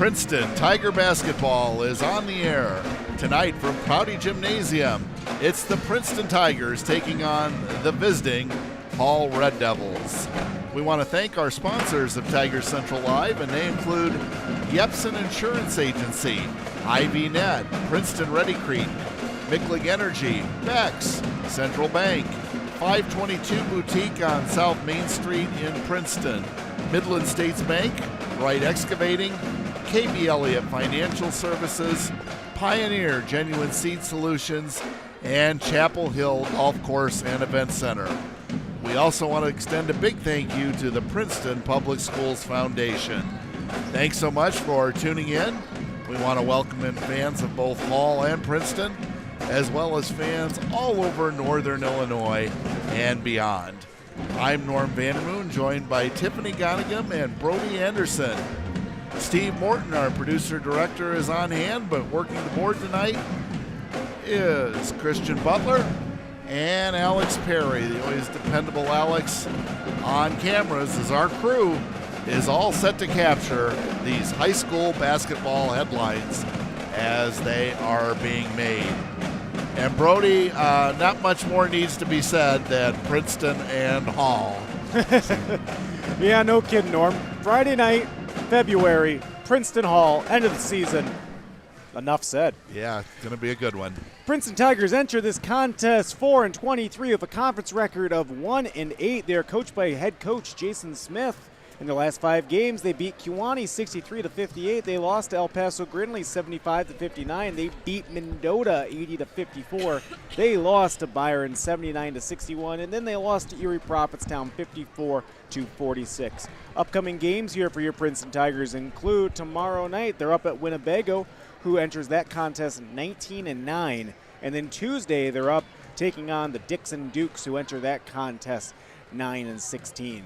Princeton Tiger basketball is on the air tonight from Prouty Gymnasium. It's the Princeton Tigers taking on the visiting Hall Red Devils. We want to thank our sponsors of Tigers Central Live, and they include Yepsen Insurance Agency, IV Net, Princeton Ready Creek, Micklig Energy, Bex, Central Bank, 522 Boutique on South Main Street in Princeton, Midland States Bank, Wright Excavating, KB Elliott Financial Services, Pioneer Genuine Seed Solutions, and Chapel Hill Golf Course and Event Center. We also want to extend a big thank you to the Princeton Public Schools Foundation. Thanks so much for tuning in. We want to welcome in fans of both Hall and Princeton, as well as fans all over Northern Illinois and beyond. I'm Norm Vandermoon, joined by Tiffany Gonigam and Brody Anderson. Steve Morton, our producer-director, is on hand, but working the board tonight is Christian Butler and Alex Perry, the always dependable Alex, on cameras as our crew is all set to capture these high school basketball headlines as they are being made. And Brody, not much more needs to be said than Princeton and Hall. Yeah, no kidding, Norm. Friday night, February, Princeton Hall, end of the season. Enough said. Yeah, it's going to be a good one. Princeton Tigers enter this contest 4-23 with a conference record of 1-8. They are coached by head coach Jason Smith. In their last 5 games, they beat Kewanee 63-58. They lost to El Paso Grinley 75-59. They beat Mendota 80-54. They lost to Byron 79-61, and then they lost to Erie Prophetstown 54-46. Upcoming games here for your Princeton Tigers include tomorrow night, they're up at Winnebago, who enters that contest 19-9. And then Tuesday, they're up taking on the Dixon Dukes, who enter that contest 9-16.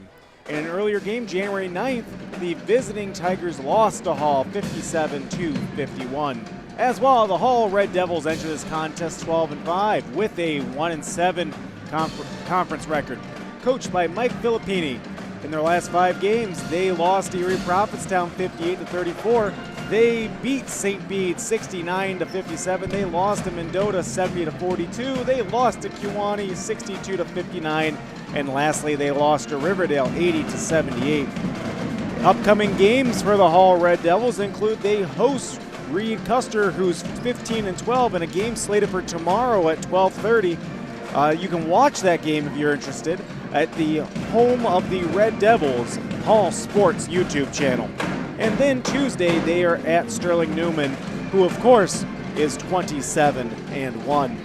In an earlier game, January 9th, the visiting Tigers lost to Hall 57-51. As well, the Hall Red Devils enter this contest 12-5 with a 1-7 conference record. Coached by Mike Filippini. In their last 5 games, they lost to Erie Prophetstown 58-34. They beat St. Bede 69-57. They lost to Mendota 70-42. They lost to Kewanee 62-59. And lastly, they lost to Riverdale 80-78. Upcoming games for the Hall Red Devils include they host Reed Custer, who's 15-12, in a game slated for tomorrow at 12:30. You can watch that game if you're interested at the home of the Red Devils, Hall Sports YouTube channel. And then Tuesday, they are at Sterling Newman, who of course is 27-1.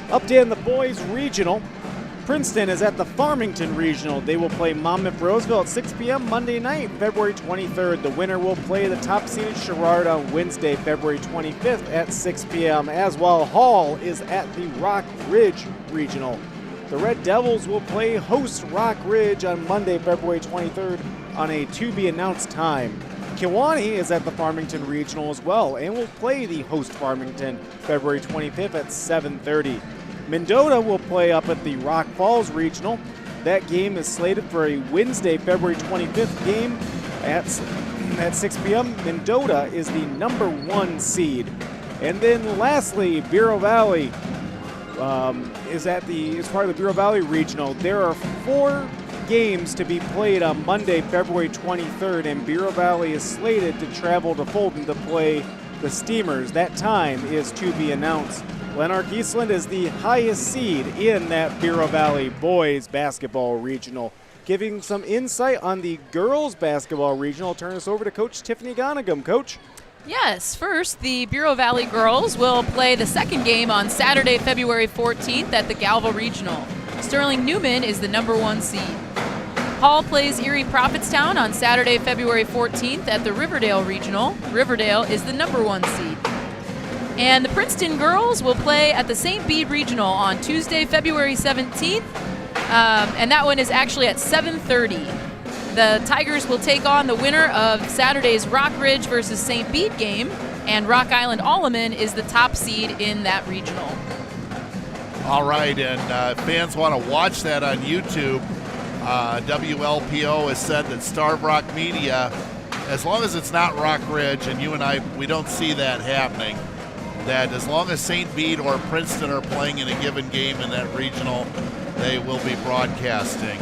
Update on the boys regional. Princeton is at the Farmington Regional. They will play Monmouth Roseville at 6 p.m. Monday night, February 23rd. The winner will play the top-seeded Sherrard on Wednesday, February 25th at 6 p.m. As well, Hall is at the Rock Ridge Regional. The Red Devils will play host Rock Ridge on Monday, February 23rd on a to-be-announced time. Kewanee is at the Farmington Regional as well and will play the host Farmington February 25th at 7:30. Mendota will play up at the Rock Falls Regional. That game is slated for a Wednesday, February 25th game at 6 p.m. Mendota is the number 1 seed. And then lastly, Bureau Valley is part of the Bureau Valley Regional. There are 4 games to be played on Monday, February 23rd, and Bureau Valley is slated to travel to Fulton to play the Steamers. That time is to be announced. Glenark Eastland is the highest seed in that Bureau Valley boys basketball regional. Giving some insight on the girls basketball regional, I'll turn this over to Coach Tiffany Gonigam. Coach? Yes, first, the Bureau Valley girls will play the second game on Saturday, February 14th at the Galva Regional. Sterling Newman is the number 1 seed. Hall plays Erie Prophetstown on Saturday, February 14th at the Riverdale Regional. Riverdale is the number 1 seed. And the Princeton girls will play at the St. Bede Regional on Tuesday, February 17th, and that one is actually at 7:30. The Tigers will take on the winner of Saturday's Rock Ridge versus St. Bede game, and Rock Island Alleman is the top seed in that regional. All right, and fans want to watch that on YouTube. WLPO has said that Starved Rock Media as long as it's not Rock Ridge, and you and I, we don't see that happening, that as long as St. Bede or Princeton are playing in a given game in that regional, they will be broadcasting.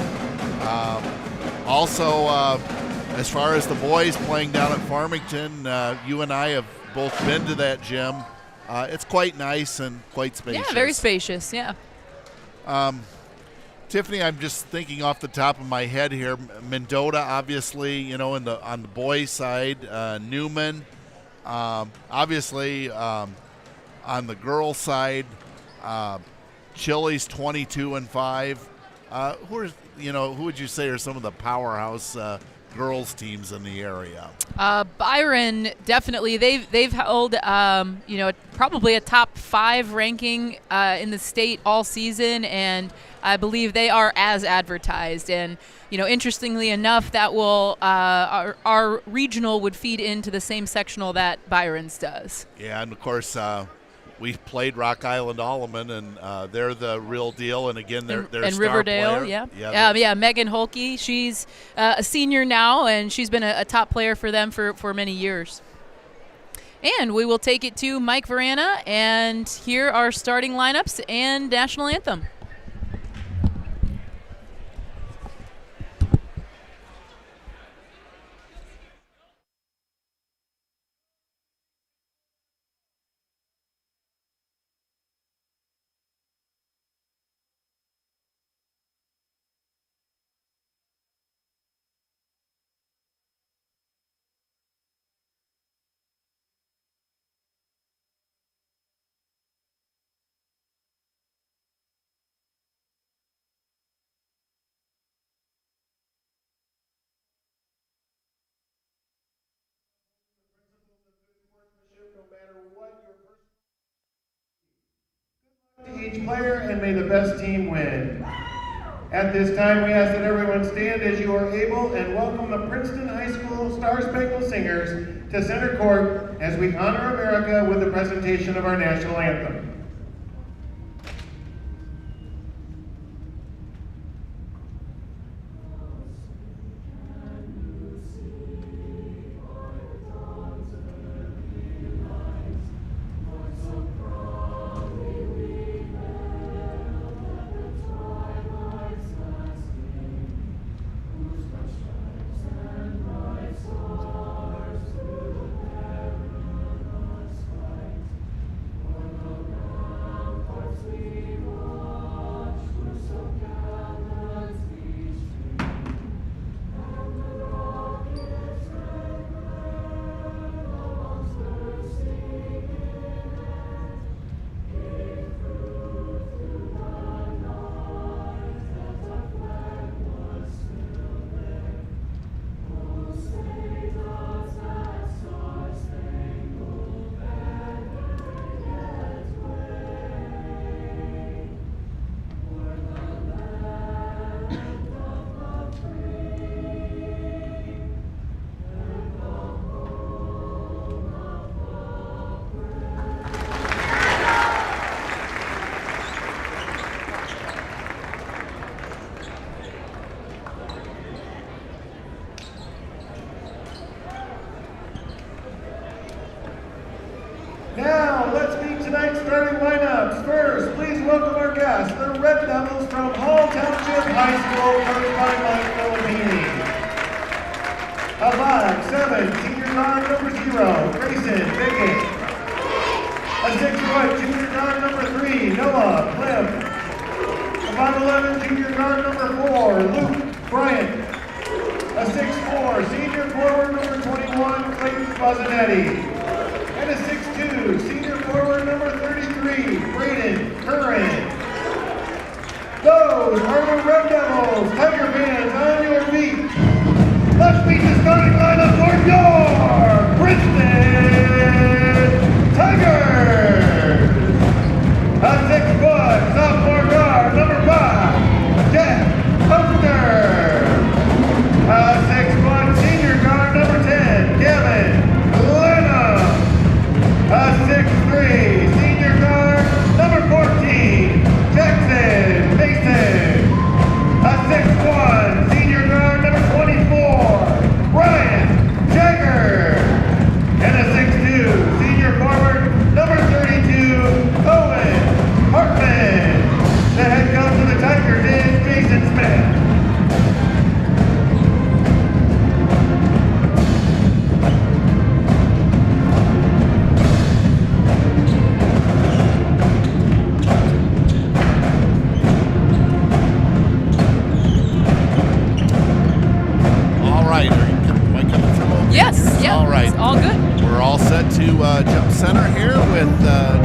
Also, as far as the boys playing down at Farmington, you and I have both been to that gym. It's quite nice and quite spacious. Yeah, very spacious, yeah. Tiffany, I'm just thinking off the top of my head here. Mendota, obviously, you know, on the boys' side. Newman, obviously, on the girls' side. Chili's 22-5. Who would you say are some of the powerhouse girls teams in the area? Byron, definitely. They've held probably a top 5 ranking in the state all season, and I believe they are as advertised. And interestingly enough, that will our regional would feed into the same sectional that Byron's does. Yeah, and of course we played Rock Island Alleman, and they're the real deal. And again, they're and star Riverdale, player. Yeah. Megan Holke, she's a senior now, and she's been a top player for them for many years. And we will take it to Mike Verana and hear our starting lineups and national anthem. To each player, and may the best team win. At this time, we ask that everyone stand as you are able and welcome the Princeton High School Star Spangled Singers to center court as we honor America with the presentation of our national anthem. Now, let's meet tonight's starting lineups. First, please welcome our guests, the Red Devils from Hall Township High School, coached by Mike Filippini. A 5'7" senior guard number 0, Grayson Biggett. A 6' junior guard number 3, Noah Klim. A 5'11" junior guard number 4, Luke Bryant. A 6'4" senior forward number 21, Clayton Fazzanetti. And a 6'2", senior forward number 33, Braden Curran. Those are the Red Devils. Tiger fans, on your feet. Let's meet the starting lineup for your Princeton Tigers. A 6' sophomore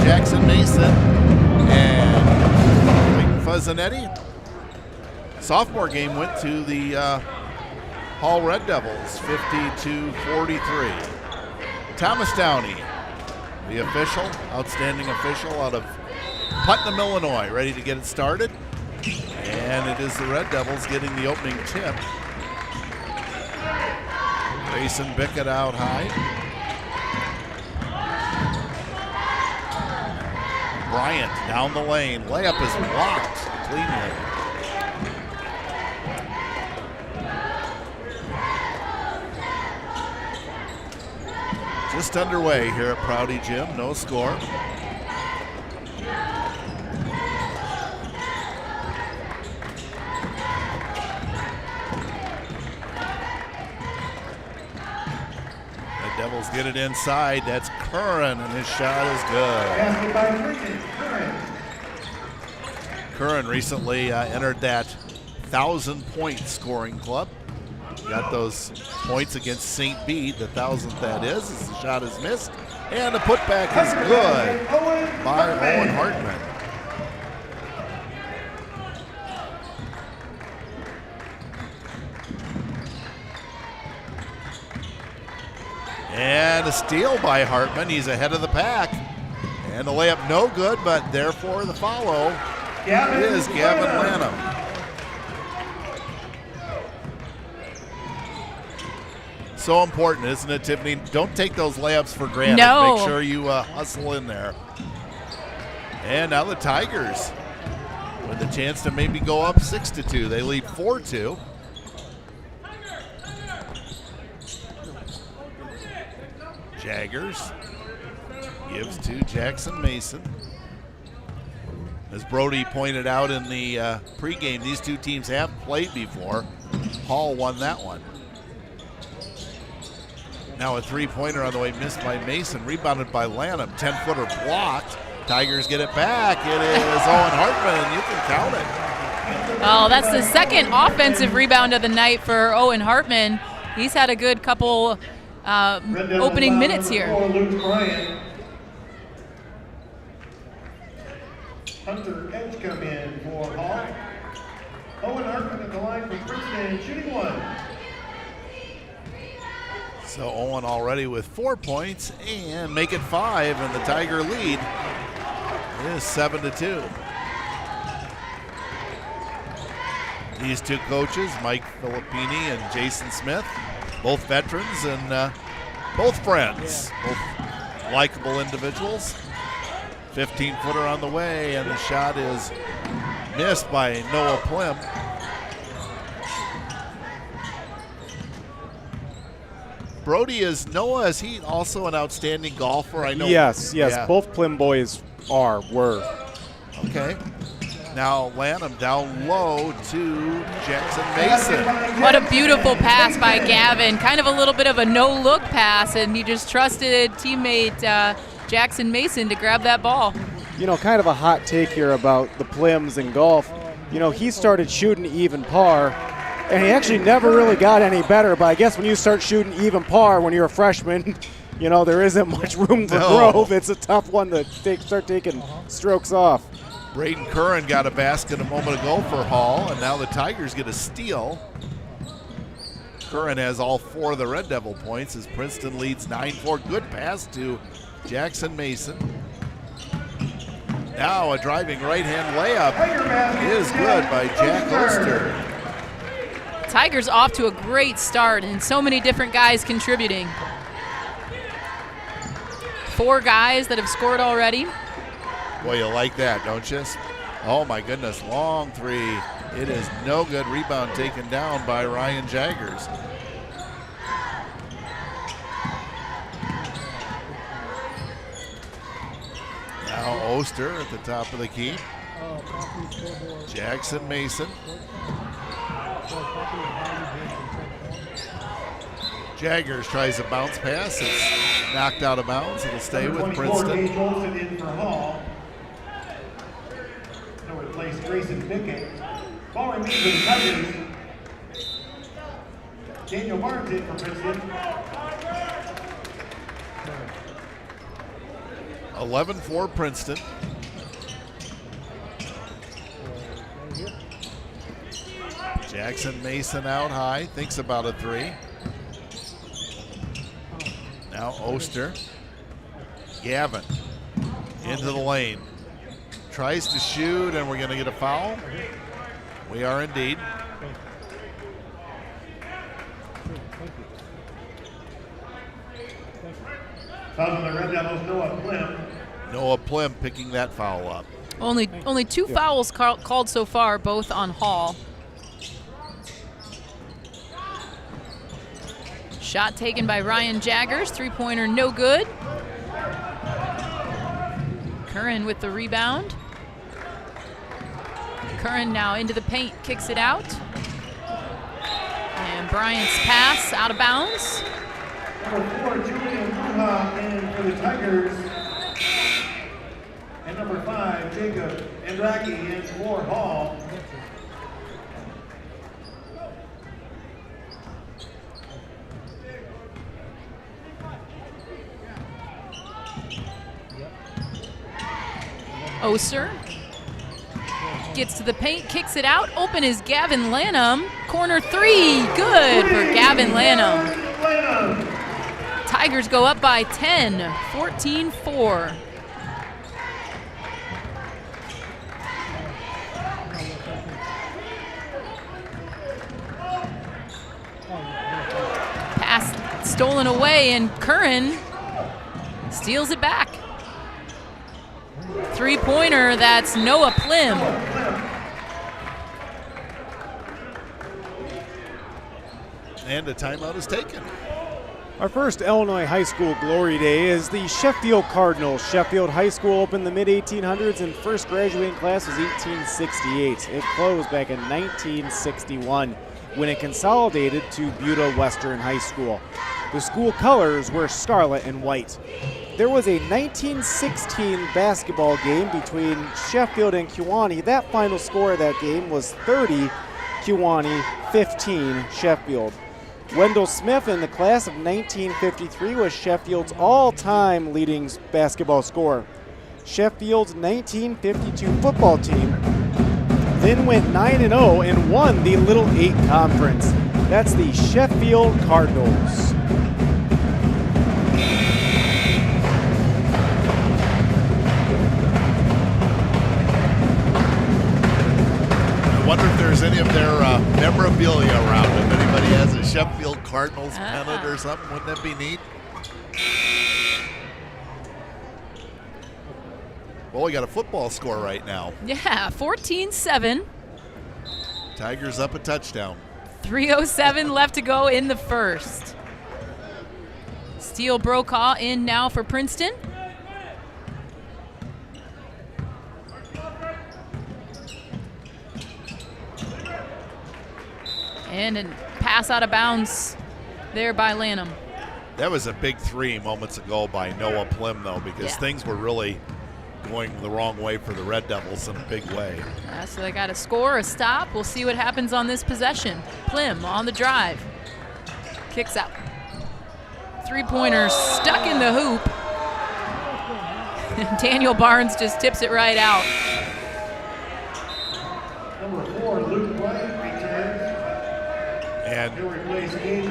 Jackson Mason and Clayton Fuzzanetti. Sophomore game went to the Hall Red Devils, 52-43. Thomas Downey, the official, outstanding official out of Putnam, Illinois, ready to get it started. And it is the Red Devils getting the opening tip. Grayson Bickett out high. Bryant down the lane. Layup is blocked cleanly. Just underway here at Prouty Gym, no score. The Devils get it inside. That's Curran, and his shot is good. Curran recently entered that 1,000-point scoring club. Got those points against St. Bede, the 1,000th that is, as the shot is missed. And the putback is good by Owen Hartman. And a steal by Hartman. He's ahead of the pack. And the layup no good, but therefore the follow is Gavin Lanham. So important, isn't it, Tiffany? Don't take those layups for granted. No. Make sure you hustle in there. And now the Tigers with the chance to maybe go up 6-2. They lead 4-2. Jaggers gives to Jackson Mason. As Brody pointed out in the pregame, these two teams have played before. Hall won that one. Now a three-pointer on the way, missed by Mason, rebounded by Lanham. 10-footer blocked. Tigers get it back. It is Owen Hartman, and you can count it. Oh, that's the second offensive rebound of the night for Owen Hartman. He's had a good couple opening minutes here. Hunter Edge come in for Hall. Owen Hartman at the line for Princeton, shooting one. So Owen already with 4 points and make it 5, and the Tiger lead is 7-2. These two coaches, Mike Filippini and Jason Smith, both veterans and both friends, both likable individuals. 15-footer on the way, and the shot is missed by Noah Plim. Brody, is he also an outstanding golfer? I know. Yes, yeah. Both Plim boys were. Okay. Now Lanham down low to Jackson Mason. What a beautiful pass by Gavin. Kind of a little bit of a no-look pass, and he just trusted teammate Jackson Mason to grab that ball. You know, kind of a hot take here about the Plims in golf. You know, he started shooting even par, and he actually never really got any better. But I guess when you start shooting even par when you're a freshman, you know, there isn't much room for growth. It's a tough one to start taking strokes off. Braden Curran got a basket a moment ago for Hall, and now the Tigers get a steal. Curran has all 4 of the Red Devil points as Princeton leads 9-4. Good pass to Jackson Mason. Now a driving right-hand layup is good by Jack Oster. Tigers off to a great start, and so many different guys contributing. 4 guys that have scored already. Boy, you like that, don't you? Oh my goodness, long three. It is no good. Rebound taken down by Ryan Jaggers. Now Oster at the top of the key. Jackson Mason. Jaggers tries a bounce pass. It's knocked out of bounds. It'll stay with Princeton. Replace Grayson Bickett. Ball remains with the Tigers. Daniel Barnes in for Princeton. 11-4 Princeton. Jackson Mason out high, thinks about a three. Now Oster. Gavin into the lane. Tries to shoot, and we're going to get a foul. We are indeed. Foul on the Red Devils, Noah Plim. Noah Plim picking that foul up. Only two fouls called so far, both on Hall. Shot taken by Ryan Jaggers, three-pointer no good. Curran with the rebound. Curran now into the paint, kicks it out. And Bryant's pass out of bounds. Number 4, Julian Luha in for the Tigers. And number 5, Jacob Andraki in for Hall. Oster gets to the paint, kicks it out. Open is Gavin Lanham. Corner three, good for Gavin Lanham. Tigers go up by 10, 14-4. Pass stolen away, and Curran steals it back. Three-pointer, that's Noah Plim. And a timeout is taken. Our first Illinois High School Glory Day is the Sheffield Cardinals. Sheffield High School opened in the mid-1800s and first graduating class was 1868. It closed back in 1961 when it consolidated to Buda Western High School. The school colors were scarlet and white. There was a 1916 basketball game between Sheffield and Kewanee. That final score of that game was 30 Kewanee, 15 Sheffield. Wendell Smith in the class of 1953 was Sheffield's all-time leading basketball scorer. Sheffield's 1952 football team then went 9-0 and won the Little 8 Conference. That's the Sheffield Cardinals. I wonder if there's any of their memorabilia around. If anybody has a Sheffield Cardinals pennant or something, wouldn't that be neat? Well, we got a football score right now. Yeah, 14-7. Tigers up a touchdown. 3:07 left to go in the first. Steele Brokaw in now for Princeton. And a pass out of bounds there by Lanham. That was a big three moments ago by Noah Plim, though, because things were really going the wrong way for the Red Devils in a big way. So they got a score, a stop. We'll see what happens on this possession. Plim on the drive. Kicks out. Three-pointer stuck in the hoop. Daniel Barnes just tips it right out. Number 4, Luke White returns. And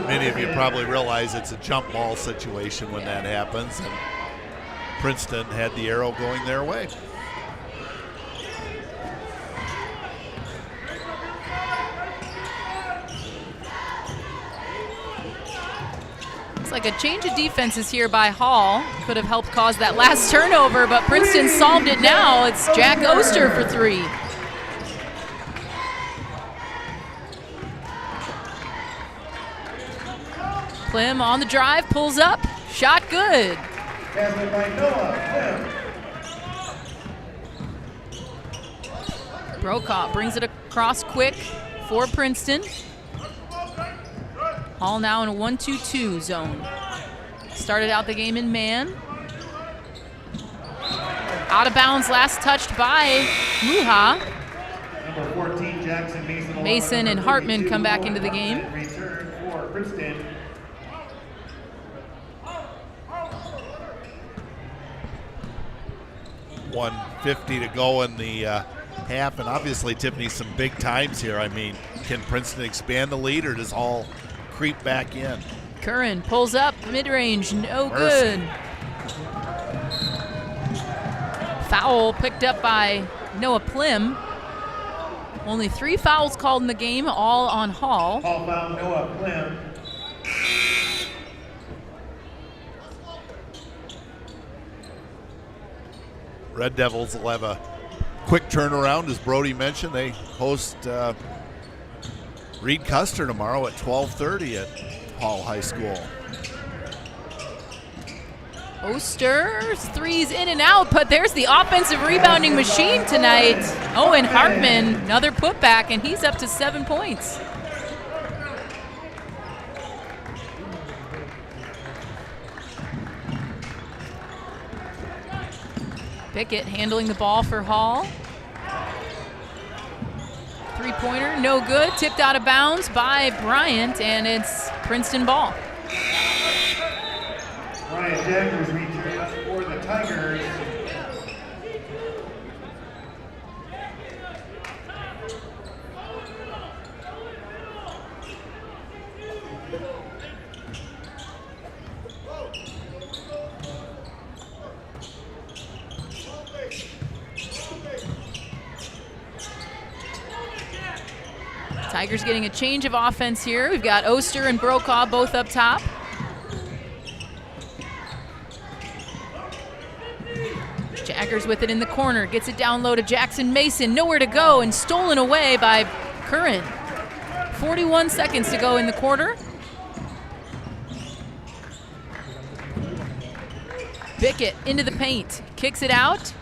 many of you probably realize it's a jump ball situation when that happens. And Princeton had the arrow going their way. It's like a change of defenses here by Hall. Could have helped cause that last turnover, but Princeton solved it now. It's Jack Oster for three. Plim on the drive, pulls up, shot good. Passed by Noah Plim. Brokaw brings it across quick for Princeton. Hall now in a 1-2-2 zone. Started out the game in man. Out of bounds, last touched by Luha. Number 14, Jackson Mason. Mason and Hartman come back into the game. Return for Princeton. 1:50 to go in the half, and obviously, Tiffany, some big times here. I mean, can Princeton expand the lead, or does Hall creep back in? Curran pulls up, mid-range, no Mercy. good. Foul picked up by Noah Plim. Only 3 fouls called in the game, all on Hall. Hall foul Noah Plim. Red Devils will have a quick turnaround, as Brody mentioned. They host Reed Custer tomorrow at 12:30 at Hall High School. Oster's threes in and out, but there's the offensive rebounding machine tonight. Owen Hartman, another putback, and he's up to 7 points. Pickett handling the ball for Hall. Three-pointer, no good. Tipped out of bounds by Bryant, and it's Princeton ball. Ryan Jaggers returns for the Tigers. Tigers getting a change of offense here. We've got Oster and Brokaw both up top. Jaggers with it in the corner, gets it down low to Jackson Mason, nowhere to go, and stolen away by Curran. 41 seconds to go in the quarter. Pickett into the paint, kicks it out.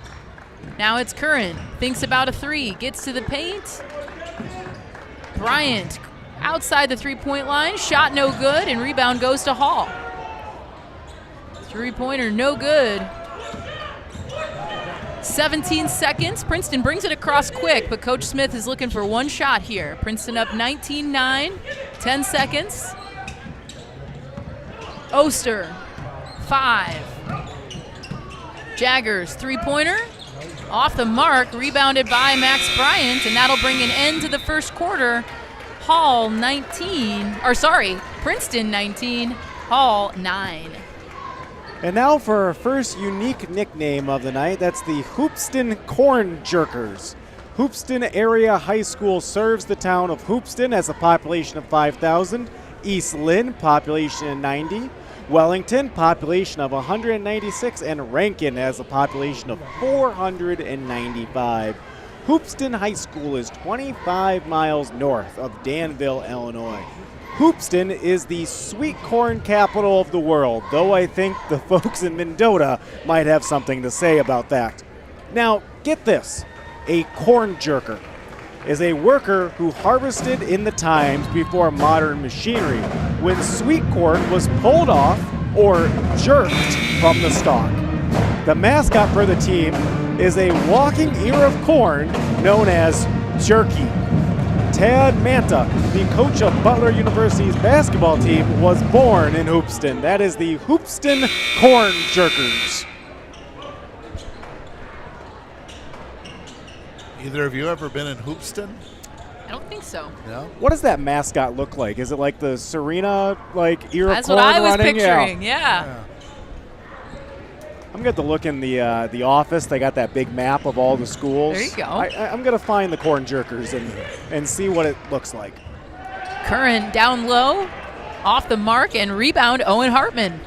Now it's Curran, thinks about a three, gets to the paint. Bryant outside the three-point line, shot no good, and rebound goes to Hall. Three-pointer no good. 17 seconds. Princeton brings it across quick, but Coach Smith is looking for one shot here. Princeton up 19-9, 10 seconds. Oster, 5. Jaggers, three-pointer. Off the mark, rebounded by Max Bryant, and that'll bring an end to the first quarter. Princeton 19, Hall 9. And now for our first unique nickname of the night. That's the Hoopeston Corn Jerkers. Hoopeston Area High School serves the town of Hoopeston, has a population of 5,000. East Lynn, population of 90. Wellington, population of 196. And Rankin has a population of 495. Hoopeston High School is 25 miles north of Danville, Illinois. Hoopeston is the sweet corn capital of the world, though I think the folks in Mendota might have something to say about that. Now, get this. A corn jerker is a worker who harvested in the times before modern machinery, when sweet corn was pulled off or jerked from the stalk. The mascot for the team is a walking ear of corn known as Jerky. Tad Manta, the coach of Butler University's basketball team, was born in Hoopeston. That is the Hoopeston Corn Jerkers. Either of you ever been in Hoopeston? I don't think so. No? What does that mascot look like? Is it like the Serena ear That's of corn what I was running? picturing, yeah. I'm going to look in the office. They got that big map of all the schools. There you go. I'm going to find the corn jerkers and see what it looks like. Curran down low, off the mark, and rebound Owen Hartman.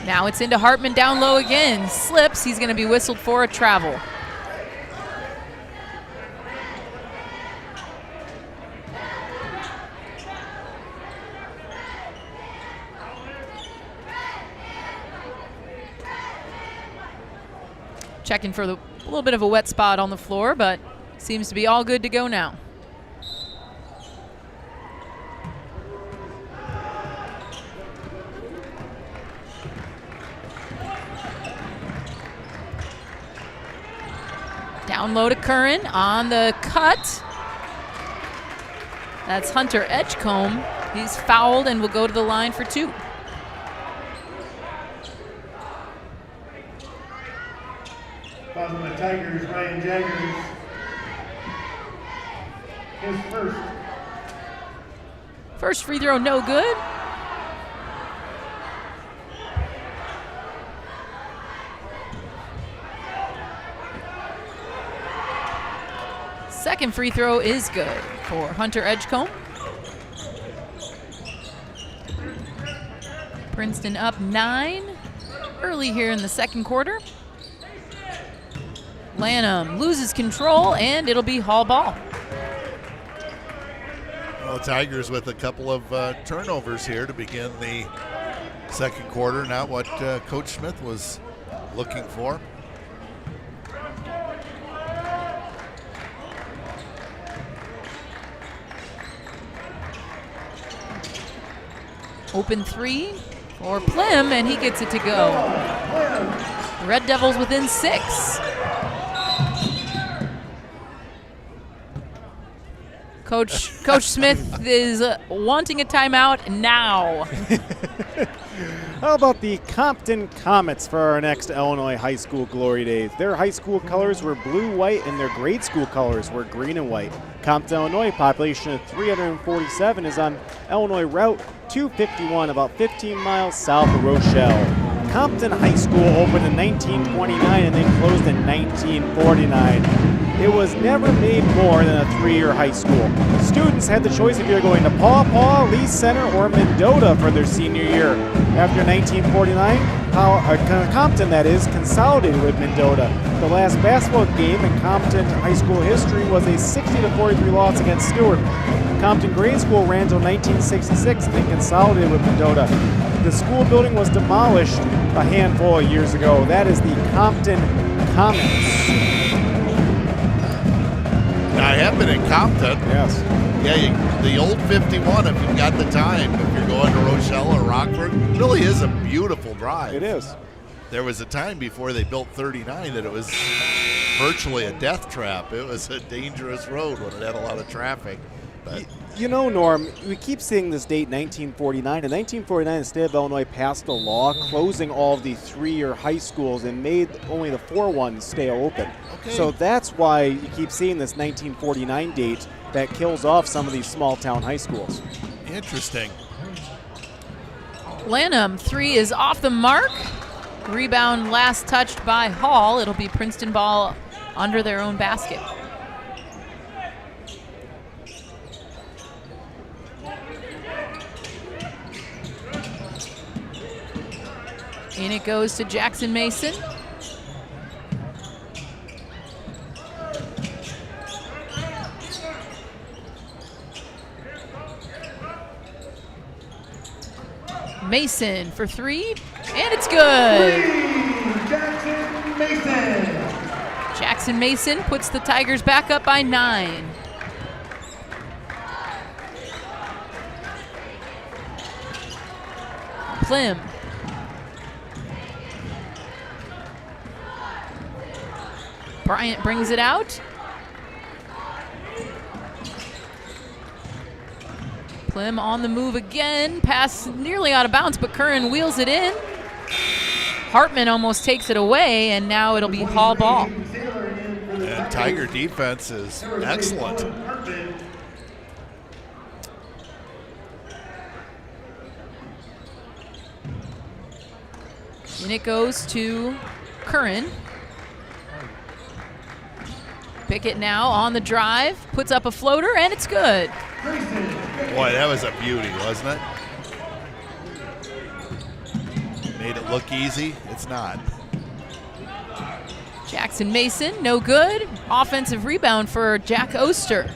Now it's into Hartman down low again. Slips. He's going to be whistled for a travel. Checking for a little bit of a wet spot on the floor, but seems to be all good to go now. Down low to Curran on the cut. That's Hunter Edgecombe. He's fouled and will go to the line for 2. Following the Tigers, Ryan Jaggers. His first. First free throw, no good. Second free throw is good for Hunter Edgecombe. Princeton up 9 early here in the second quarter. Lanham loses control, and it'll be Hall ball. Well, Tigers with a couple of turnovers here to begin the second quarter. Not what Coach Smith was looking for. Open 3 for Plim, and he gets it to go. Red Devils within 6. Coach Smith is wanting a timeout now. How about the Compton Comets for our next Illinois High School Glory Days? Their high school colors were blue, white, and their grade school colors were green and white. Compton, Illinois, population of 347, is on Illinois Route 251, about 15 miles south of Rochelle. Compton High School opened in 1929 and then closed in 1949. It was never made more than a 3-year high school. Students had the choice of either going to Paw Paw, Lee Center, or Mendota for their senior year. After 1949, Compton, that is, consolidated with Mendota. The last basketball game in Compton high school history was a 60-43 loss against Stewart. Compton Grade School ran until 1966 and then consolidated with Mendota. The school building was demolished a handful of years ago. That is the Compton Comets. I have been in Compton. Yes. Yeah, the old 51, if you've got the time, if you're going to Rochelle or Rockford, it really is a beautiful drive. It is. There was a time before they built 39 that it was virtually a death trap. It was a dangerous road when it had a lot of traffic. But You know, Norm, we keep seeing this date, 1949. In 1949, the state of Illinois passed a law closing all of the 3-year high schools and made only the 4 ones stay open. Okay. So that's why you keep seeing this 1949 date that kills off some of these small-town high schools. interesting. Lanham 3 is off the mark. Rebound last touched by Hall. It'll be Princeton ball under their own basket. In it goes to Jackson Mason. Mason for 3, and it's good. Jackson Mason. Jackson Mason puts the Tigers back up by 9. Plim. Bryant brings it out. Plim on the move again. Pass nearly out of bounds, but Curran wheels it in. Hartman almost takes it away, and now it'll be Hall ball. And Tiger defense is excellent. And it goes to Curran. Pickett now on the drive, puts up a floater, and it's good. Boy, that was a beauty, wasn't it? Made it look easy. It's not. Jackson Mason, no good. Offensive rebound for Jack Oster.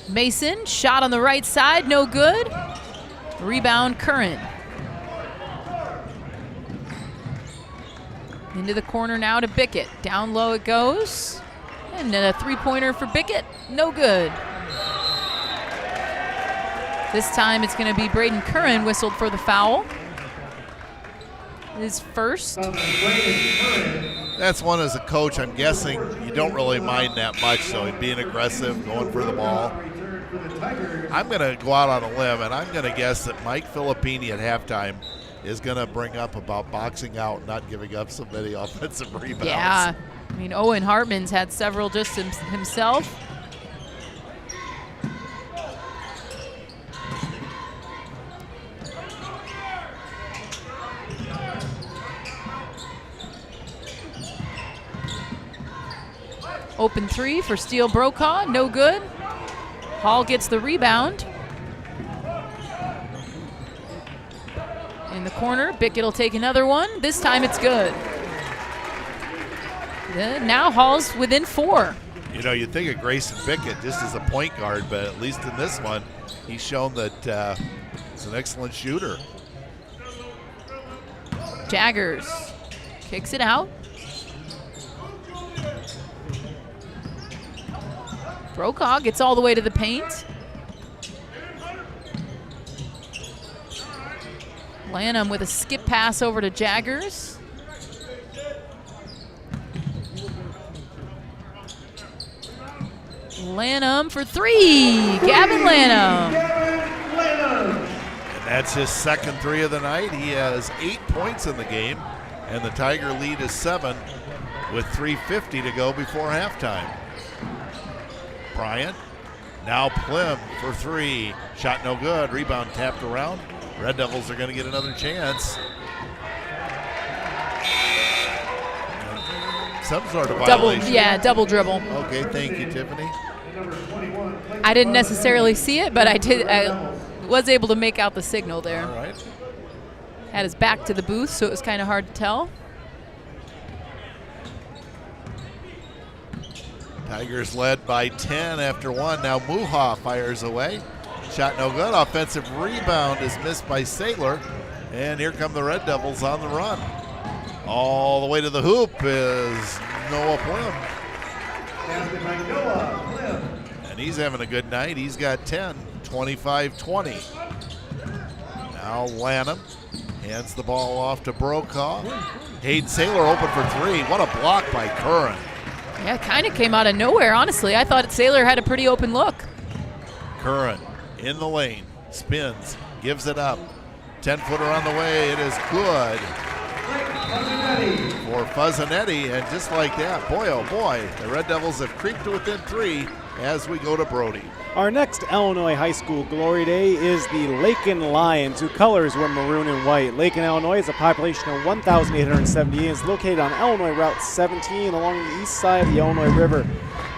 Mason, shot on the right side, no good. Rebound, Curran. Into the corner now to Bickett. Down low it goes. And then a three-pointer for Bickett, no good. This time it's going to be Braden Curran whistled for the foul. His first. Braden Curran. That's one as a coach, I'm guessing you don't really mind that much, so being aggressive, going for the ball. I'm going to go out on a limb, and I'm going to guess that Mike Filippini at halftime is going to bring up about boxing out, not giving up so many offensive rebounds. Yeah. I mean, Owen Hartman's had several just himself. Open three for Steele Brokaw, no good. Hall gets the rebound. In the corner, Bickett will take another one. This time it's good. Now Hall's within 4. You know, you think of Grayson Bickett just as a point guard, but at least in this one, he's shown that he's an excellent shooter. Jaggers kicks it out. Brokaw gets all the way to the paint. Lanham with a skip pass over to Jaggers. Lanham for 3. Gavin Lanham. And that's his second 3 of the night. He has 8 points in the game, and the Tiger lead is 7 with 3:50 to go before halftime. Bryant, now Plim for 3. Shot no good. Rebound tapped around. Red Devils are going to get another chance. Some sort of violation. Double dribble. Okay, thank you, Tiffany. I didn't necessarily see it, but I was able to make out the signal there. All right. Had his back to the booth, so it was kind of hard to tell. Tigers led by 10 after 1. Now Muha fires away. Shot no good. Offensive rebound is missed by Saylor. And here come the Red Devils on the run. All the way to the hoop is Noah Plim. And he's having a good night. He's got 10, 25-20. Now Lanham hands the ball off to Brokaw. Hayden Saylor open for 3. What a block by Curran. Yeah, kind of came out of nowhere, honestly. I thought Saylor had a pretty open look. Curran in the lane, spins, gives it up. 10-footer on the way, it is good for Fuzzanetti, and just like that, boy oh boy, the Red Devils have creeped to within 3 as we go to Brody. Our next Illinois High School Glory Day is the Lakin Lions, whose colors were maroon and white. Lakin, Illinois is a population of 1,870 and is located on Illinois Route 17 along the east side of the Illinois River.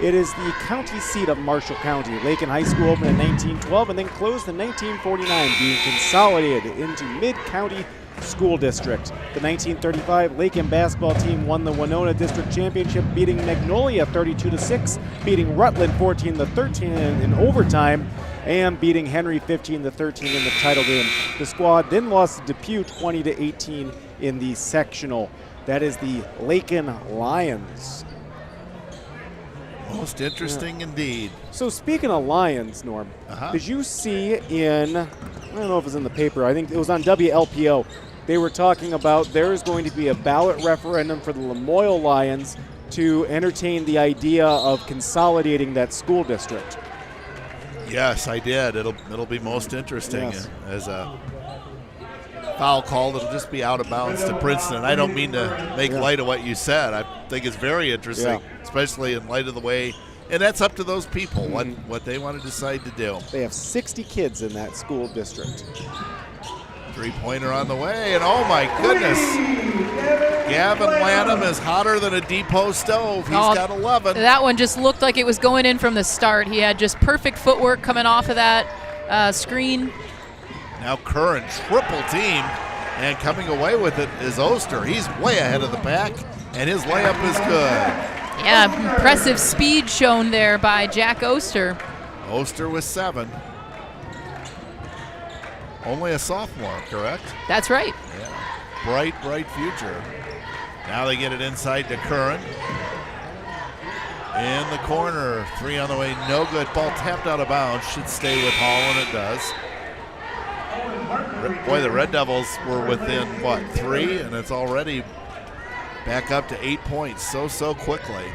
It is the county seat of Marshall County. Lakin High School opened in 1912 and then closed in 1949, being consolidated into Mid-County School District. The 1935 Lakin basketball team won the Winona District Championship, beating Magnolia 32-6, beating Rutland 14-13 in overtime, and beating Henry 15-13 in the title game. The squad then lost to Depew 20-18 in the sectional. That is the Lakin Lions. Most interesting indeed. So speaking of Lions, Norm, did you see in, I don't know if it was in the paper, I think it was on WLPO, they were talking about there is going to be a ballot referendum for the Lamoille Lions to entertain the idea of consolidating that school district. Yes, I did. It'll be most interesting. Yes. As a foul called, it'll just be out of bounds to Princeton. I don't mean to make light of what you said. I think it's very interesting, especially in light of the way, and that's up to those people, what they want to decide to do. They have 60 kids in that school district. Three-pointer on the way, and oh my goodness, Gavin Lanham is hotter than a depot stove. He's got 11. That one just looked like it was going in from the start. He had just perfect footwork coming off of that screen. Now Curran triple team, and coming away with it is Oster. He's way ahead of the pack, and his layup is good. Yeah, impressive speed shown there by Jack Oster. Oster with 7. Only a sophomore, correct? That's right. Yeah. Bright future. Now they get it inside to Curran. In the corner, 3 on the way, no good. Ball tapped out of bounds, should stay with Hall, and it does. Boy, the Red Devils were within, 3, and it's already back up to 8 points so quickly.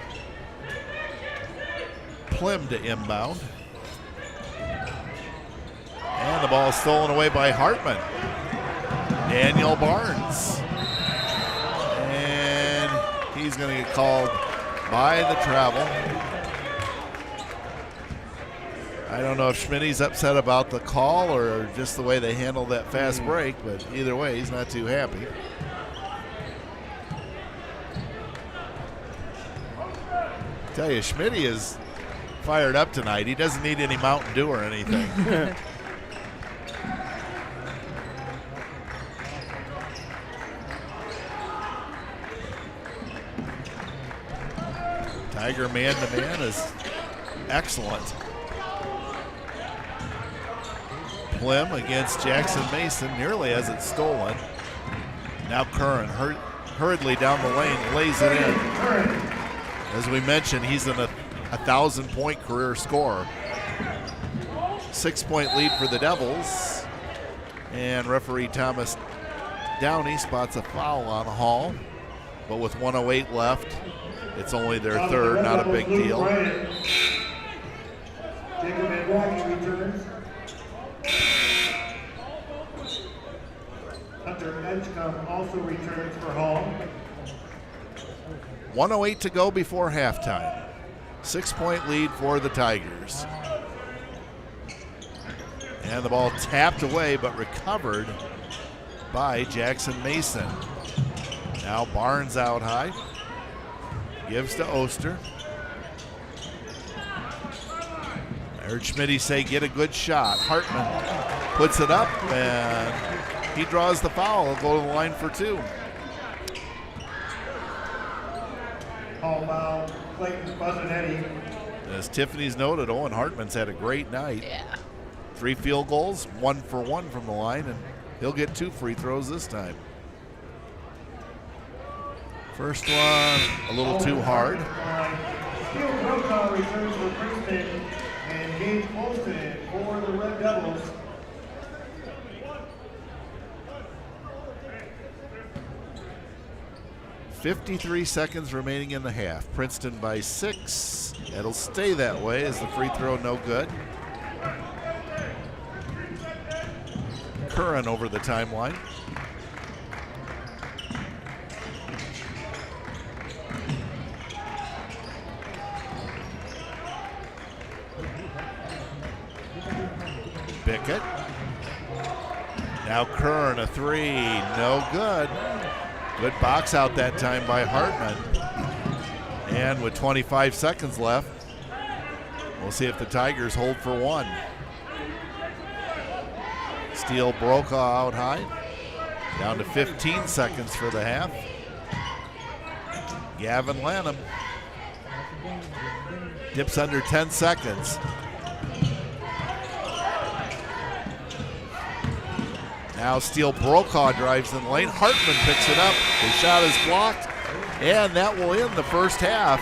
Plim to inbound. And the ball is stolen away by Hartman. Daniel Barnes. And he's going to get called by the travel. I don't know if Schmitty's upset about the call or just the way they handled that fast break, but either way, he's not too happy. Tell you, Schmitty is fired up tonight. He doesn't need any Mountain Dew or anything. Tiger man-to-man is excellent. Plim against Jackson Mason, nearly has it stolen. Now Curran hurriedly down the lane, lays it in. As we mentioned, he's in a 1,000-point career scorer. 6-point lead for the Devils. And referee Thomas Downey spots a foul on Hall. But with 1:08 left, it's only their third, not a big deal. Jacob Andrade returns. Hunter Edgecombe also returns for Hall. 1:08 to go before halftime. 6-point lead for the Tigers. And the ball tapped away but recovered by Jackson Mason. Now Barnes out high. Gives to Oster. I heard Schmitty say get a good shot. Hartman puts it up and he draws the foul. He'll go to the line for 2. Hall foul, Clayton Buzzanetti. As Tiffany's noted, Owen Hartman's had a great night. Yeah. 3 field goals, 1 for 1 from the line, and he'll get 2 free throws this time. First one, a little too hard. Steele Brokaw returns for Princeton, and Gage Olsen for the Red Devils. .53 seconds remaining in the half. Princeton by 6. It'll stay that way as the free throw no good. Curran over the timeline. Bickett. Now Curran, a 3, no good. Good box out that time by Hartman. And with 25 seconds left, we'll see if the Tigers hold for 1. Steele Brokaw out high. Down to 15 seconds for the half. Gavin Lanham dips under 10 seconds. Now Steele Brokaw drives in the lane. Hartman picks it up. His shot is blocked. And that will end the first half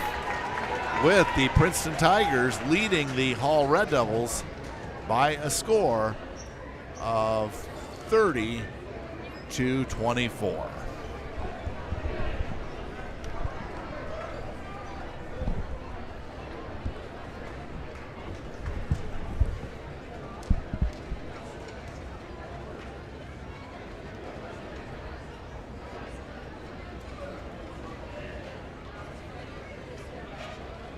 with the Princeton Tigers leading the Hall Red Devils by a score of 30-24.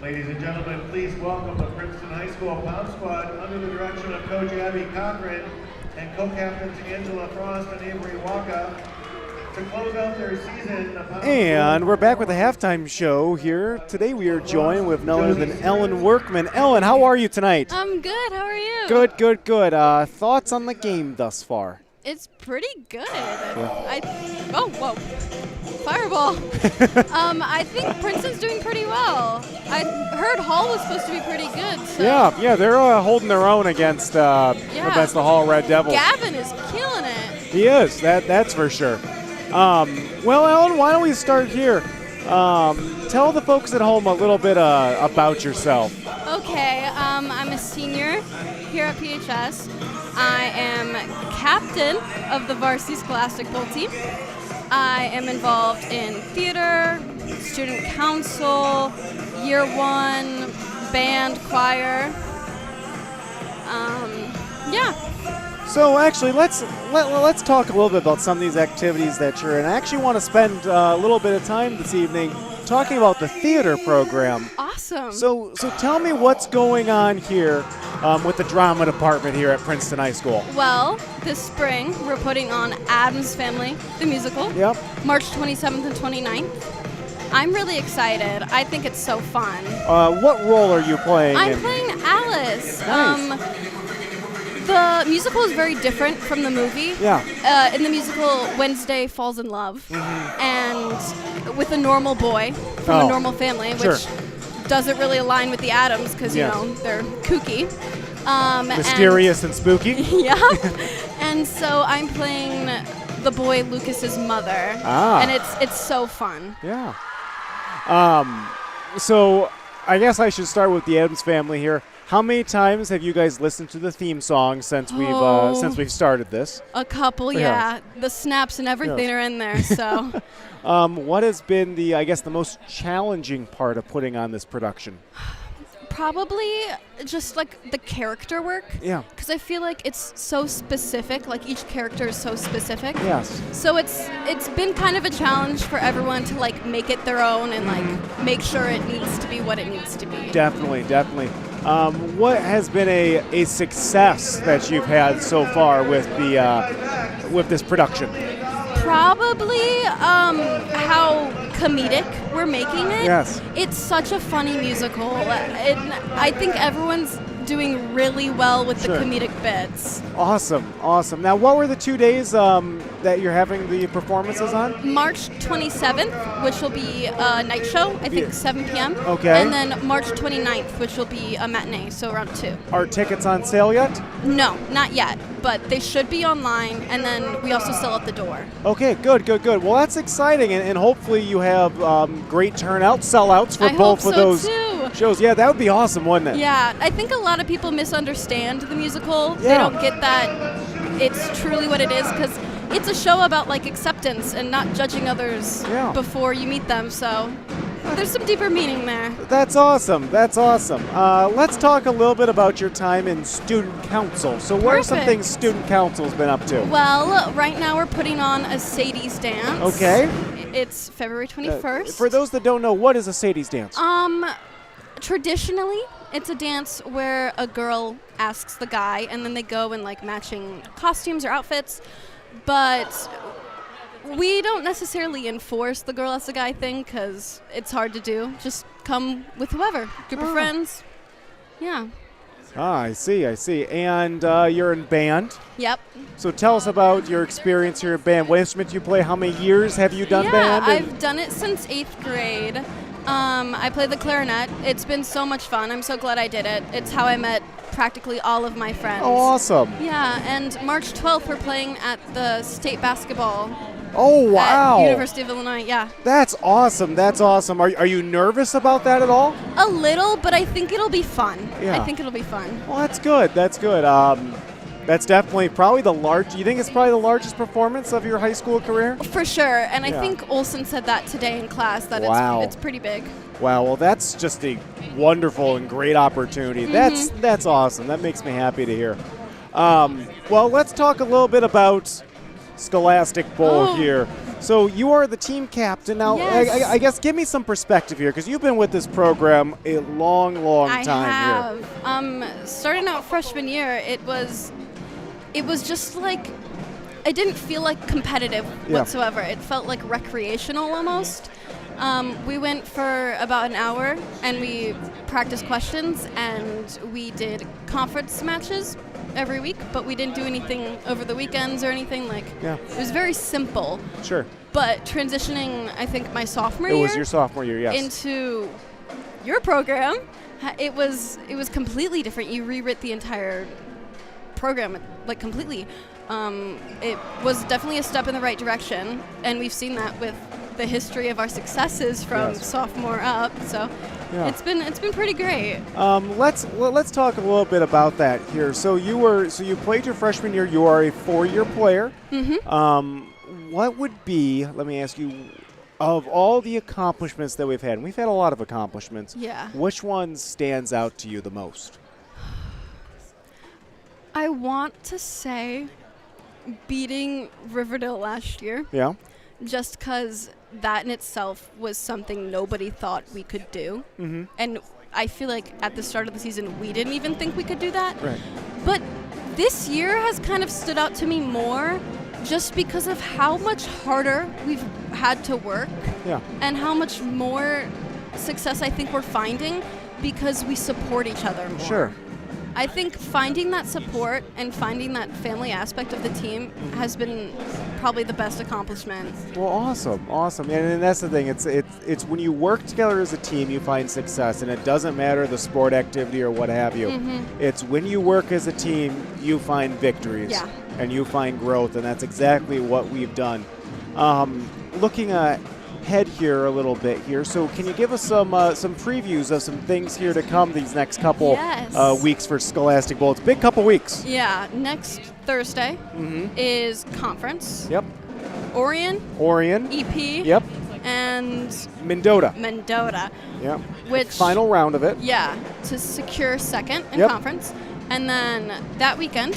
Ladies and gentlemen, please welcome the Princeton High School Pound Squad under the direction of Coach Abby Cochran and co-captains Angela Frost and Avery Waka to close out their season. And we're back with the halftime show here. Today we are joined with none other than Ellen Workman. Ellen, how are you tonight? I'm good. How are you? Good. Thoughts on the game thus far? It's pretty good. Whoa. Fireball. I think Princeton's doing pretty well. I heard Hall was supposed to be pretty good. So. Yeah, they're holding their own against the Hall Red Devils. Gavin is killing it. He is, that's for sure. Well, Ellen, why don't we start here? Tell the folks at home a little bit about yourself. Okay, I'm a senior here at PHS. I am captain of the varsity scholastic bowl team. I am involved in theater, student council, year 1, band, choir. Yeah. So actually, let's talk a little bit about some of these activities that you're in. I actually want to spend a little bit of time this evening talking about the theater program. Awesome. So tell me what's going on here with the drama department here at Princeton High School. Well, this spring we're putting on Addams Family, the musical. Yep. March 27th and 29th. I'm really excited. I think it's so fun. What role are you playing? I'm playing Alice. Nice. The musical is very different from the movie. Yeah. In the musical, Wednesday falls in love, and with a normal boy from a normal family, Sure. which doesn't really align with the Addams because you know they're kooky, mysterious and spooky. Yeah. And so I'm playing the boy Lucas's mother, and it's so fun. Yeah. So I guess I should start with the Addams Family here. How many times have you guys listened to the theme song since we've started this? A couple, yeah. The snaps and everything are in there. So, what has been the most challenging part of putting on this production? probably just like the character work. Yeah. Because I feel like it's so specific. Like each character is so specific. Yes. So it's been kind of a challenge for everyone to like make it their own and like make sure it needs to be what it needs to be. Definitely. What has been a success that you've had so far with this production? Probably how comedic we're making it. Yes. It's such a funny musical. I think everyone's doing really well with the comedic bits. Awesome. Now, what were the 2 days that you're having the performances on? March 27th, which will be a night show, I think 7 p.m. Okay. And then March 29th, which will be a matinee, so around 2. Are tickets on sale yet? No, not yet, but they should be online, and then we also sell at the door. Okay, good. Well, that's exciting, and hopefully you have great turnout, sellouts for both of those shows. Yeah, that would be awesome, wouldn't it? Yeah, I think a lot of people misunderstand the musical. Yeah. They don't get that it's truly what it is, because it's a show about like acceptance and not judging others before you meet them. So there's some deeper meaning there. That's awesome. Let's talk a little bit about your time in student council. So what are some things student council's been up to? Well, right now we're putting on a Sadie's dance. Okay. It's February 21st. For those that don't know, what is a Sadie's dance? Traditionally, it's a dance where a girl asks the guy, and then they go in like matching costumes or outfits. But we don't necessarily enforce the girl asks the guy thing because it's hard to do. Just come with whoever, group of friends. Yeah. I see. And you're in band. Yep. So tell us about your experience here in band. What instrument do you play? How many years have you done band? I've done it since 8th grade. I play the clarinet. It's been so much fun. I'm so glad I did it. It's how I met practically all of my friends. Oh, awesome. Yeah, and March 12th we're playing at the state basketball. Oh, wow. At University of Illinois, yeah. That's awesome. Are you nervous about that at all? A little, but I think it'll be fun. Yeah. I think it'll be fun. Well, that's good. That's definitely probably you think it's probably the largest performance of your high school career? For sure, and I think Olsen said that today in class, that it's pretty big. Wow, well that's just a wonderful and great opportunity. That's awesome. That makes me happy to hear. Well, let's talk a little bit about Scholastic Bowl here. So you are the team captain. Now, yes. I guess give me some perspective here, because you've been with this program a long time here. I have. Starting out freshman year, it was just like, it didn't feel like competitive whatsoever. It felt like recreational almost. We went for about an hour, and we practiced questions, and we did conference matches every week, but we didn't do anything over the weekends or anything. It was very simple. Sure. But transitioning, I think, my sophomore year. It was your sophomore year, yes. Into your program, it was completely different. You rewrote the entire program, like, completely. It was definitely a step in the right direction, and we've seen that with the history of our successes from sophomore up. So it's been pretty great. Let's talk a little bit about that here. So you played your freshman year. You are a 4-year player. Mm-hmm. what would be, let me ask you, of all the accomplishments that we've had, and we've had a lot of accomplishments, which one stands out to you the most? I want to say beating Riverdale last year. Yeah. Just because that in itself was something nobody thought we could do. Mm-hmm. And I feel like at the start of the season, we didn't even think we could do that. Right. But this year has kind of stood out to me more just because of how much harder we've had to work. Yeah. And how much more success I think we're finding because we support each other more. Sure. I think finding that support and finding that family aspect of the team has been probably the best accomplishment. Well, awesome. And that's the thing. It's when you work together as a team, you find success, and it doesn't matter the sport activity or what have you. Mm-hmm. It's when you work as a team, you find victories, and you find growth, and that's exactly what we've done. Looking ahead here a little bit here, so can you give us some previews of some things here to come these next couple weeks for Scholastic Bowl? It's a big couple weeks. Yeah, next Thursday is conference. Yep. Orion. EP. Yep. And Mendota. Yep. Which final round of it. Yeah, to secure second in conference. And then that weekend,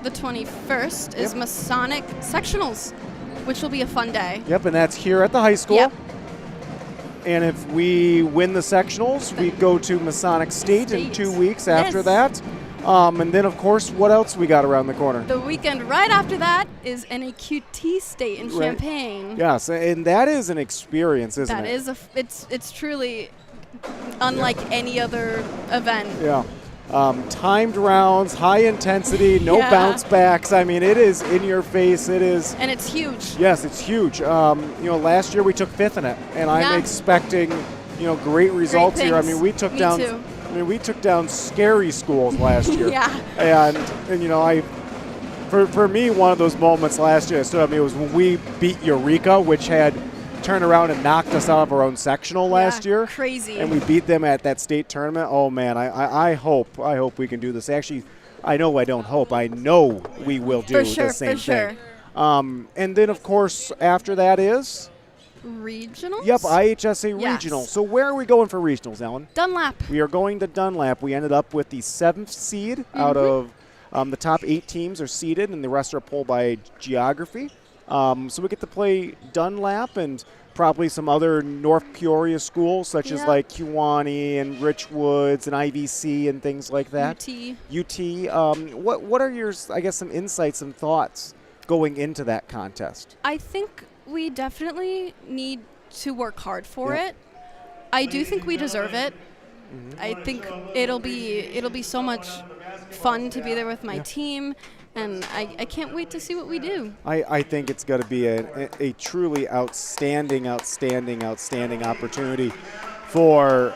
the 21st, is Masonic Sectionals, which will be a fun day. Yep, and that's here at the high school. Yep. And if we win the sectionals, we go to Masonic State in 2 weeks after that. And then, of course, what else we got around the corner? The weekend right after that is NAQT State in Champaign. Yes, and that is an experience, isn't it? That is it's truly unlike any other event. Yeah. Timed rounds, high intensity, no bounce backs. I mean, it is in your face. It is. And it's huge. Yes, it's huge. Last year we took 5th in it, and I'm expecting, great results here. I mean, we took down scary schools last year. And for me, one of those moments last year that stood out to me was when we beat Eureka, which had turned around and knocked us out of our own sectional last year. Crazy. And we beat them at that state tournament. Oh man, I hope we can do this. Actually, I know we will do the same thing. And then of course after that is regionals. Yep, IHSA regional. So where are we going for regionals, Ellen? Dunlap. We are going to Dunlap. We ended up with the 7th seed out of the top 8 teams are seeded, and the rest are pulled by geography. So we get to play Dunlap and probably some other North Peoria schools, such as like Kewanee and Richwoods and IVC and things like that. UT. What are your, some insights, some thoughts going into that contest? I think we definitely need to work hard for it. I do think we deserve it. I think it'll be so much fun to be there with my team. And I can't wait to see what we do. I think it's going to be a truly outstanding opportunity for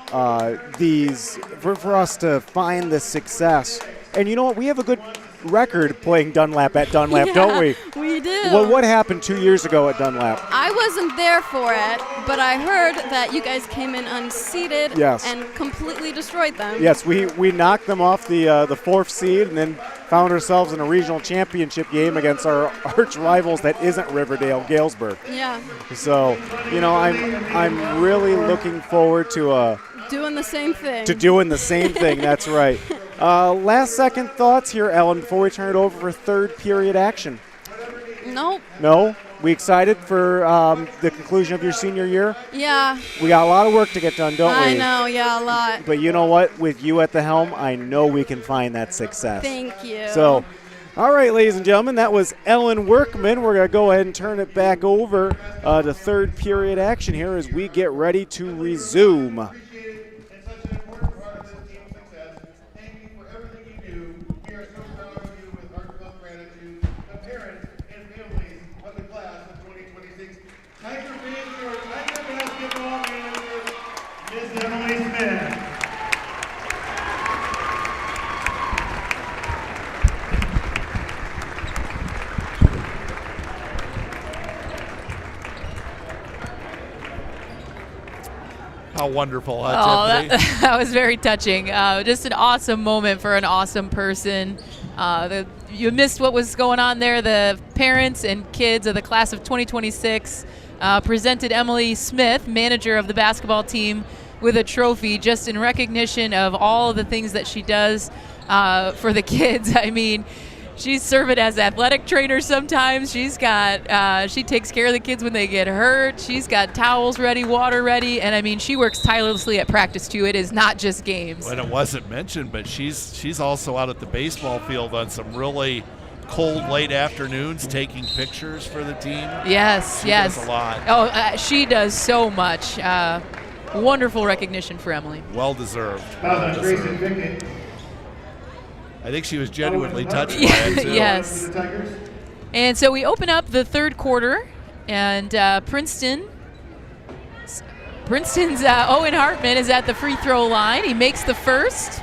for us to find this success. And you know what? We have a good record playing Dunlap at Dunlap, don't we? We do. Well, what happened 2 years ago at Dunlap? I wasn't there for it, but I heard that you guys came in unseeded and completely destroyed them. Yes, we knocked them off the 4th seed and then found ourselves in a regional championship game against our arch rivals that isn't Riverdale, Galesburg. Yeah. So, I'm really looking forward to doing the same thing. That's right. Last second thoughts here, Ellen, before we turn it over for third period action. Nope. No? We excited for the conclusion of your senior year? Yeah. We got a lot of work to get done, don't we? I know, a lot. But you know what? With you at the helm, I know we can find that success. Thank you. So, all right, ladies and gentlemen, that was Ellen Workman. We're going to go ahead and turn it back over to third period action here as we get ready to resume. How wonderful, that was very touching. Just an awesome moment for an awesome person. you missed what was going on there, the parents and kids of the class of 2026 presented Emily Smith, manager of the basketball team, with a trophy just in recognition of all of the things that she does for the kids. I mean, she's serving as athletic trainer sometimes. She's got, she takes care of the kids when they get hurt. She's got towels ready, water ready, and I mean, she works tirelessly at practice too. It is not just games. And it wasn't mentioned, but she's also out at the baseball field on some really cold late afternoons taking pictures for the team. Yes, she yes. does a lot. Oh, she does so much. Wonderful recognition for Emily. Well deserved. Grayson Pickett. I think she was genuinely touched by it too. Yes. And so we open up the third quarter, and Princeton's Owen Hartman is at the free throw line. He makes the first.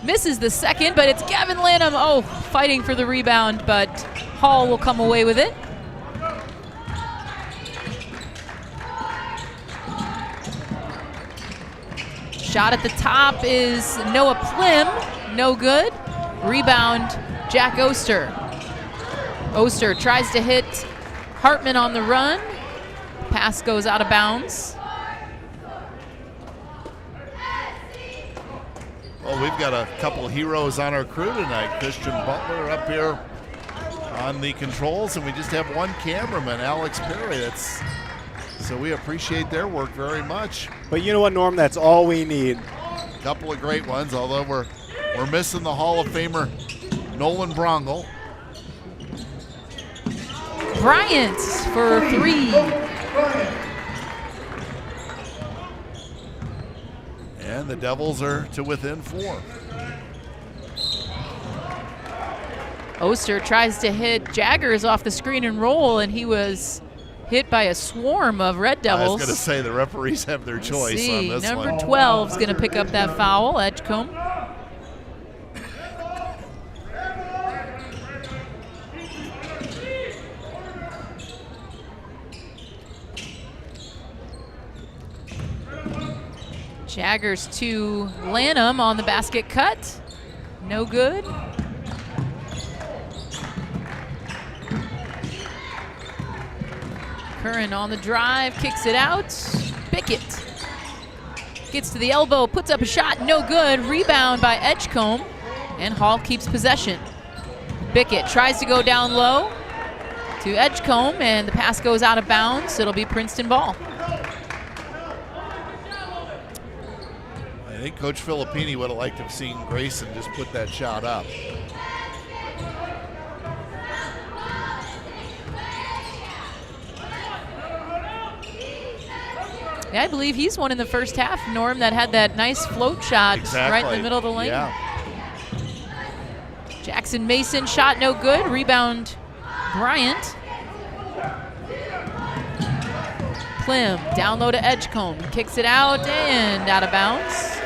Misses the second, but it's Gavin Lanham, fighting for the rebound, but Hall will come away with it. Shot at the top is Noah Plim, no good. Rebound, Jack Oster. Oster tries to hit Hartman on the run. Pass goes out of bounds. Well, we've got a couple heroes on our crew tonight. Christian Butler up here on the controls, and we just have one cameraman, Alex Perry. So we appreciate their work very much. But you know what, Norm? That's all we need. A couple of great ones, although we're missing the Hall of Famer Nolan Brongle. Bryant for three. And the Devils are to within 4. Oster tries to hit Jaggers off the screen and roll, and he was hit by a swarm of Red Devils. I was going to say the referees have their choice on this one. Number 12 is going to pick up that foul, Edgecombe. Jaggers to Lanham on the basket cut. No good. Curran on the drive, kicks it out. Bickett gets to the elbow, puts up a shot, no good. Rebound by Edgecombe, and Hall keeps possession. Bickett tries to go down low to Edgecombe, and the pass goes out of bounds. It'll be Princeton ball. I think Coach Filippini would have liked to have seen Grayson just put that shot up. Yeah, I believe he's one in the first half, Norm, that had that nice float shot right in the middle of the lane. Yeah. Jackson Mason shot no good. Rebound Bryant. Plim down low to Edgecombe. Kicks it out and out of bounds.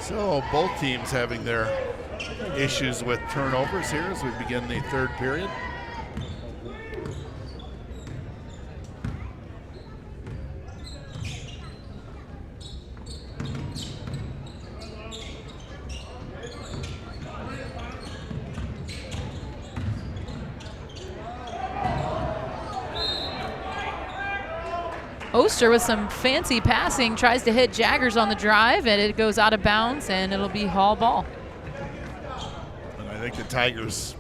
So both teams having their issues with turnovers here as we begin the third period. Oster with some fancy passing tries to hit Jaggers on the drive, and it goes out of bounds, and it'll be Hall ball. And I think the Tigers,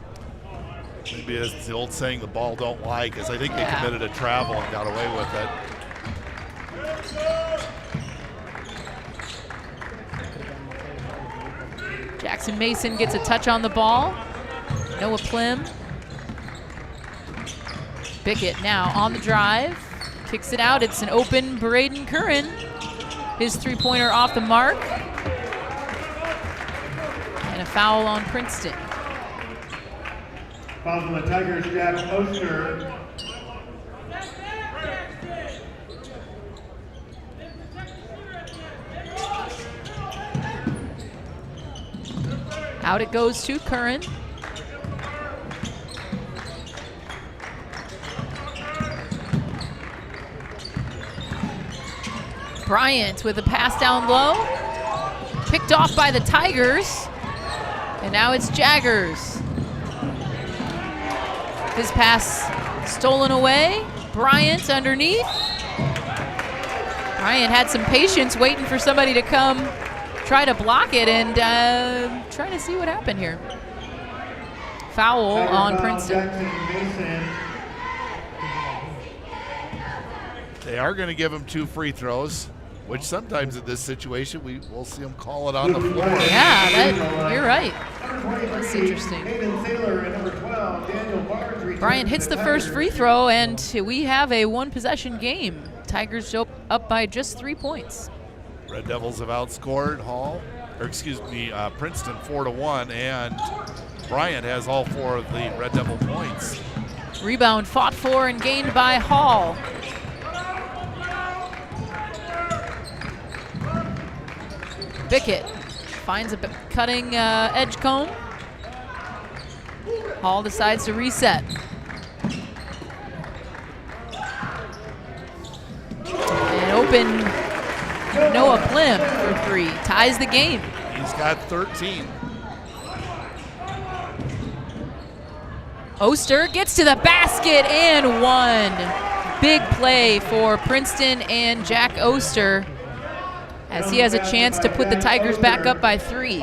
maybe as the old saying, the ball don't lie, because I think they committed a travel and got away with it. Jackson Mason gets a touch on the ball. Noah Plim. Bickett now on the drive. Kicks it out. It's an open Braden Curran. His three-pointer off the mark. And a foul on Princeton. Foul on the Tigers, Jack Oster. Out it goes to Curran. Bryant with a pass down low. Picked off by the Tigers. And now it's Jaggers. His pass stolen away. Bryant underneath. Bryant had some patience waiting for somebody to come try to block it and trying to see what happened here. Foul on Princeton. They are going to give him 2 free throws, which sometimes in this situation we'll see him call it on the floor. Yeah, you're right. That's interesting. Bryant hits the first free throw, and we have a 1-possession game. Tigers up by just 3 points. Red Devils have outscored Princeton 4-1, and Bryant has all 4 of the Red Devil points. Rebound fought for and gained by Hall. Bickett finds a cutting Edgecombe. Hall decides to reset. And open Noah Plim for 3. Ties the game. He's got 13. Oster gets to the basket and 1. Big play for Princeton and Jack Oster, as he has a chance to put the Tigers back up by 3.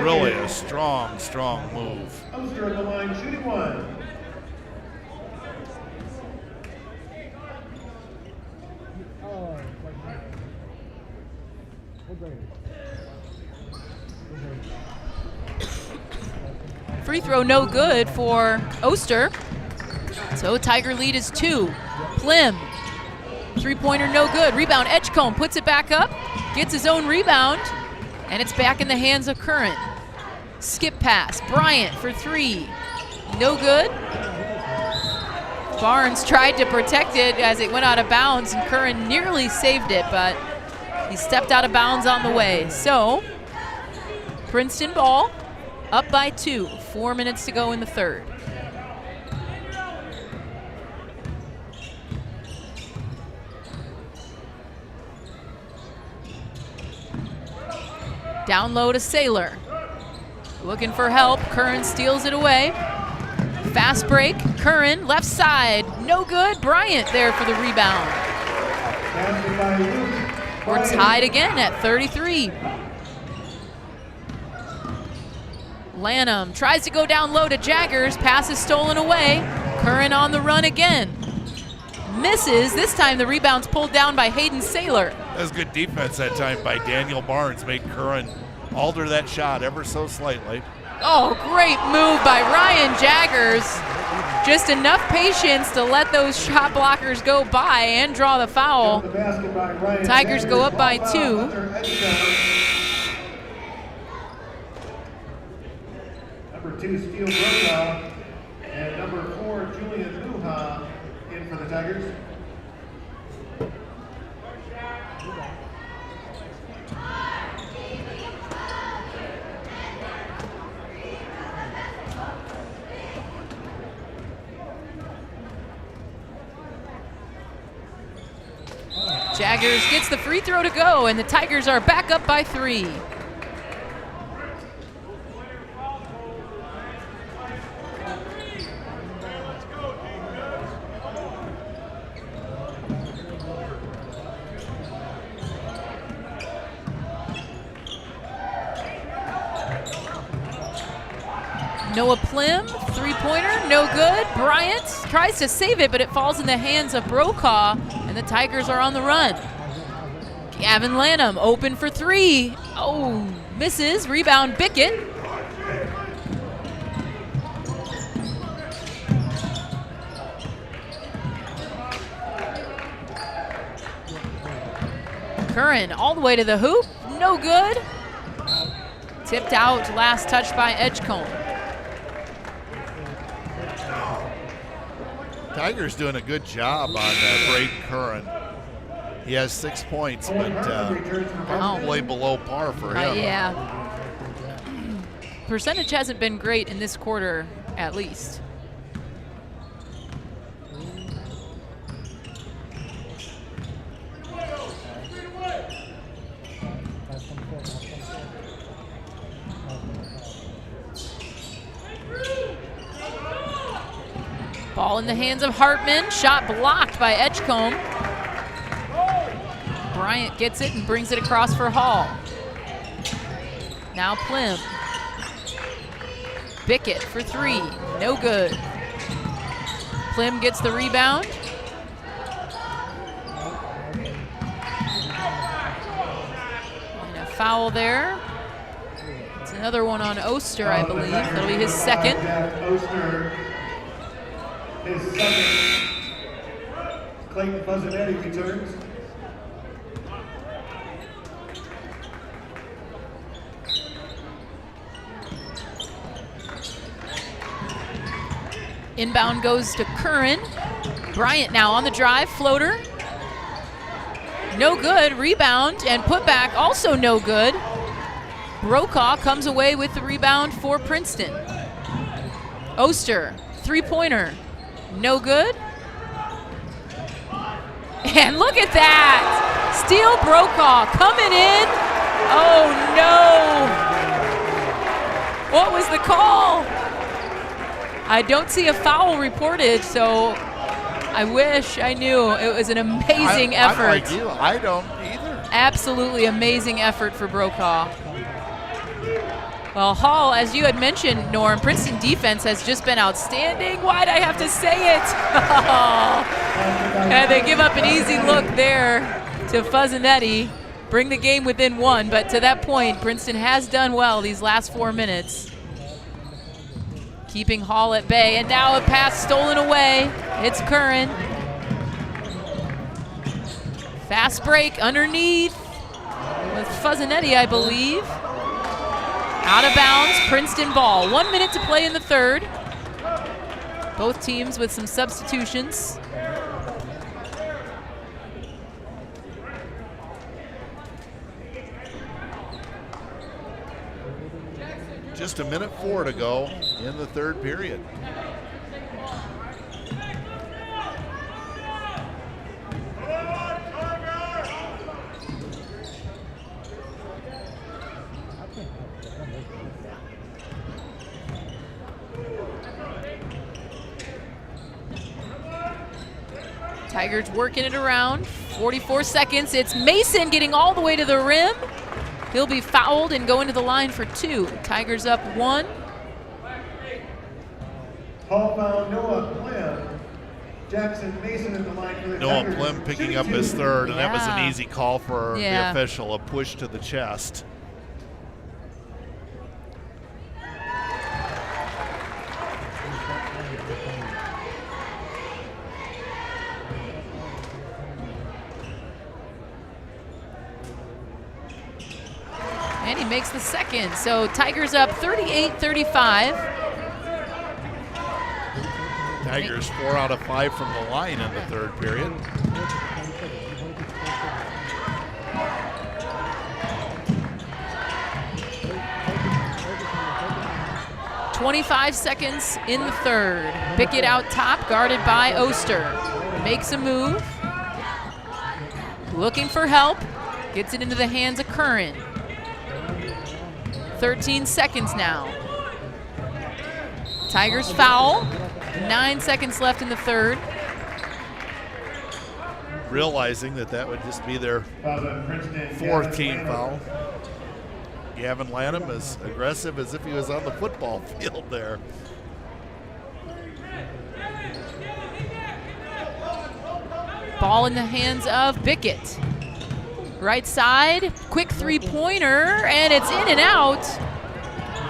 Really a strong, strong move. Oster on the line, shooting 1. Free throw no good for Oster. So Tiger lead is 2. Plim, 3-pointer no good. Rebound, Edgecombe puts it back up, gets his own rebound, and it's back in the hands of Curran. Skip pass, Bryant for 3. No good. Barnes tried to protect it as it went out of bounds, and Curran nearly saved it, but he stepped out of bounds on the way. So Princeton ball, up by 2. 4 minutes to go in the third. Down low to Saylor. Looking for help. Curran steals it away. Fast break. Curran, left side. No good. Bryant there for the rebound. We're tied again at 33. Lanham tries to go down low to Jaggers. Pass is stolen away. Curran on the run again. Misses. This time the rebound's pulled down by Hayden Saylor. That was good defense that time by Daniel Barnes. Made Curran alter that shot ever so slightly. Oh, great move by Ryan Jaggers. Just enough patience to let those shot blockers go by and draw the foul. Tigers go up by 2. Number 2, Steele Brokaw, and number 4, Julian Muha, in for the Tigers. Jaggers gets the free throw to go, and the Tigers are back up by 3. Noah Plim, 3-pointer, no good. Bryant tries to save it, but it falls in the hands of Brokaw, and the Tigers are on the run. Gavin Lanham open for 3. Oh, misses. Rebound, Bickett. Curran all the way to the hoop, no good. Tipped out, last touch by Edgecombe. Tigers doing a good job on Braden Curran. He has 6 points, but probably below par for him. Yeah. Percentage hasn't been great in this quarter, at least. Ball in the hands of Hartman. Shot blocked by Edgecombe. Bryant gets it and brings it across for Hall. Now Plim. Bickett for 3. No good. Plim gets the rebound. And a foul there. It's another one on Oster, I believe. That'll be his second. Oster, his second. Clayton Fuzzanetti returns. Inbound goes to Curran. Bryant now on the drive, floater. No good, rebound and putback also no good. Brokaw comes away with the rebound for Princeton. Oster, three-pointer, no good. And look at that, Steele Brokaw coming in. Oh no, what was the call? I don't see a foul reported, so I wish I knew. It was an amazing effort. I'm like you, I don't either. Absolutely amazing effort for Brokaw. Well, Hall, as you had mentioned, Norm, Princeton defense has just been outstanding. Why'd I have to say it? And they give up an easy look there to Fuzzanetti, bring the game within 1. But to that point, Princeton has done well these last 4 minutes, keeping Hall at bay. And now a pass stolen away. It's Curran. Fast break underneath with Fuzzanetti, I believe. Out of bounds, Princeton ball. 1 minute to play in the third. Both teams with some substitutions. Just 1:04 to go in the third period. Tigers working it around. 44 seconds. It's Mason getting all the way to the rim. He'll be fouled and go into the line for 2. Tigers up 1. Hall found Noah Plim. Jackson Mason in the line for the Noah Tigers. Plim picking up his third, and that was an Yeah. easy call for Yeah. the official, a push to the chest. And he makes the second. So Tigers up 38-35. Tigers 4 out of 5 from the line in the third period. .25 seconds in the third. Bickett out top, guarded by Oster. Makes a move. Looking for help. Gets it into the hands of Curran. 13 seconds now. Tigers foul. 9 seconds left in the third. Realizing that that would just be their fourth team foul. Gavin Lanham as aggressive as if he was on the football field there. Ball in the hands of Bickett. Right side, quick three-pointer, and it's in and out.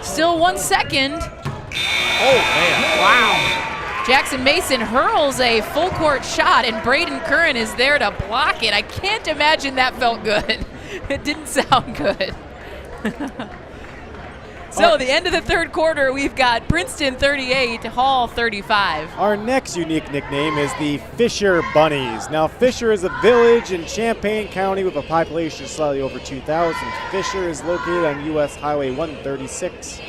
Still 1 second. Oh, man. Wow. Jackson Mason hurls a full court shot, and Braden Curran is there to block it. I can't imagine that felt good. It didn't sound good. So the end of the third quarter, we've got Princeton 38, Hall 35. Our next unique nickname is the Fisher Bunnies. Now, Fisher is a village in Champaign County with a population of slightly over 2,000. Fisher is located on U.S. Highway 136.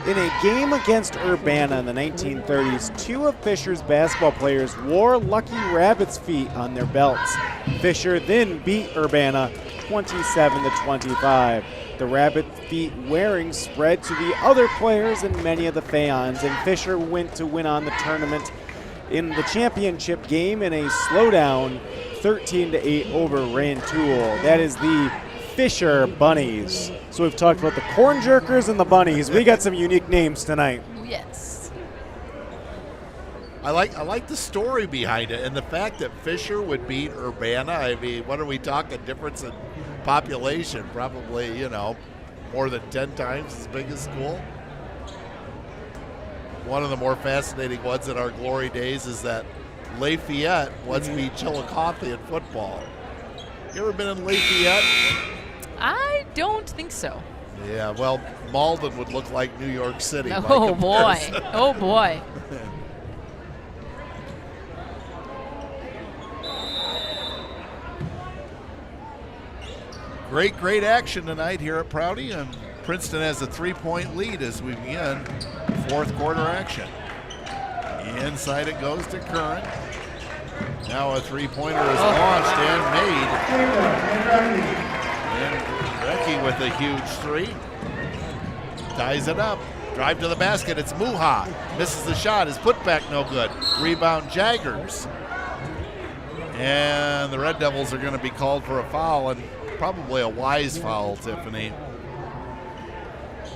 In a game against Urbana in the 1930s, 2 of Fisher's basketball players wore Lucky Rabbit's feet on their belts. Fisher then beat Urbana 27-25. The rabbit feet wearing spread to the other players and many of the fans, and Fisher went to win on the tournament in the championship game in a slowdown 13-8 over Rantoul. That is the Fisher Bunnies. So we've talked about the Corn Jerkers and the Bunnies. We got some unique names tonight. Yes. I like the story behind it and the fact that Fisher would beat Urbana. I mean, what are we talking? Difference in population? Probably, you know, more than 10 times as big as school. One of the more fascinating ones in our glory days is that Lafayette once beat Chillicothe in football. You ever been in Lafayette? I don't think so. Yeah, well, Malden would look like New York City. by Oh, boy. comparison. Oh, boy. Great action tonight here at Prouty, and Princeton has a 3-point lead as we begin fourth quarter action. Inside it goes to Curran. Now a three-pointer is launched and made. And Recky with a huge three. Ties it up. Drive to the basket. It's Muha. Misses the shot. His putback no good. Rebound Jaggers. And the Red Devils are going to be called for a foul, and probably a wise foul, Tiffany.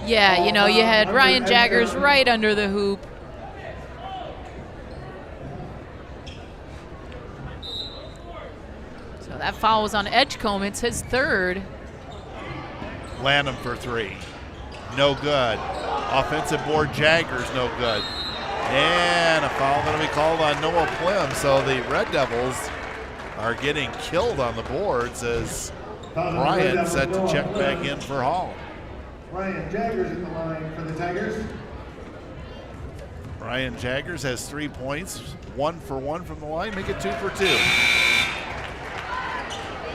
Yeah, you know, you had Ryan Jaggers right under the hoop. So that foul was on Edgecombe. It's his third. Lanham for three. No good. Offensive board Jaggers, no good. And a foul going to be called on Noah Plim. So the Red Devils are getting killed on the boards as Bryant set to check back in for Hall. Ryan Jaggers in the line for the Tigers. Ryan Jaggers has 3 points, 1 for 1 from the line, make it 2 for 2.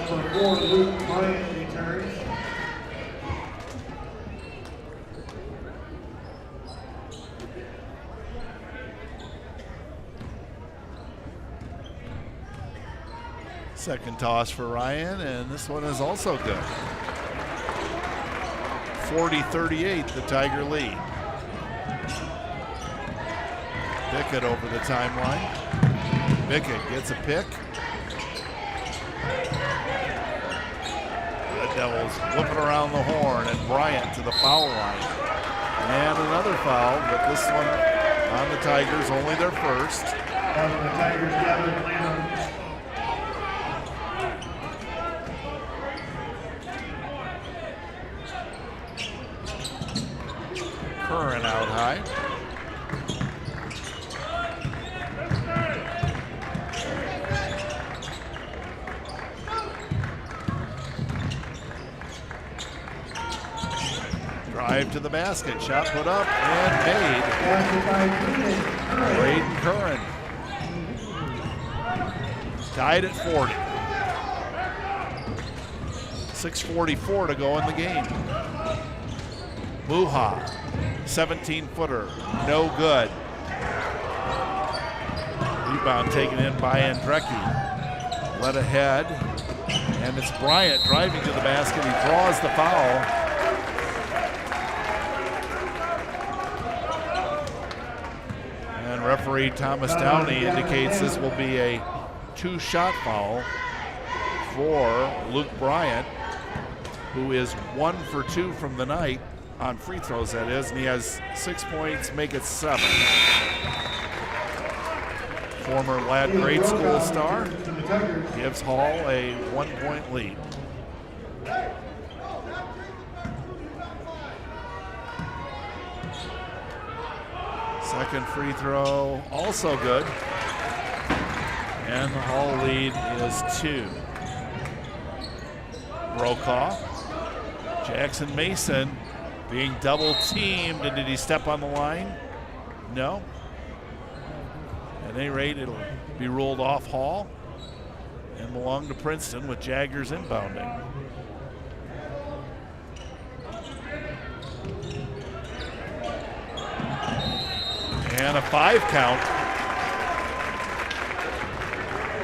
Number 4, Luke Bryant returns. Second toss for Ryan, and this one is also good. 40-38, the Tiger lead. Bickett over the timeline. Bickett gets a pick. The Devils whipping around the horn, and Bryant to the foul line. And another foul, but this one on the Tigers, only their first. On the Tigers, Gavin Lanham. Curran out high. Drive to the basket, shot put up and made. Braden Curran. Tied at 40. 6:44 to go in the game. Muha, 17-footer, no good. Rebound taken in by Andrecki. Led ahead, and it's Bryant driving to the basket. He draws the foul. And referee Thomas Downey indicates this will be a 2-shot foul for Luke Bryant, who is 1 for 2 from the night on free throws, that is, and he has 6 points, make it 7. Former Ladd grade school star gives Hall a 1-point lead. Second free throw, also good. And the Hall lead is 2. Brokaw, Jackson Mason being double teamed, and did he step on the line? No. At any rate, it'll be ruled off Hall and belong to Princeton with Jaggers inbounding. And a 5 count.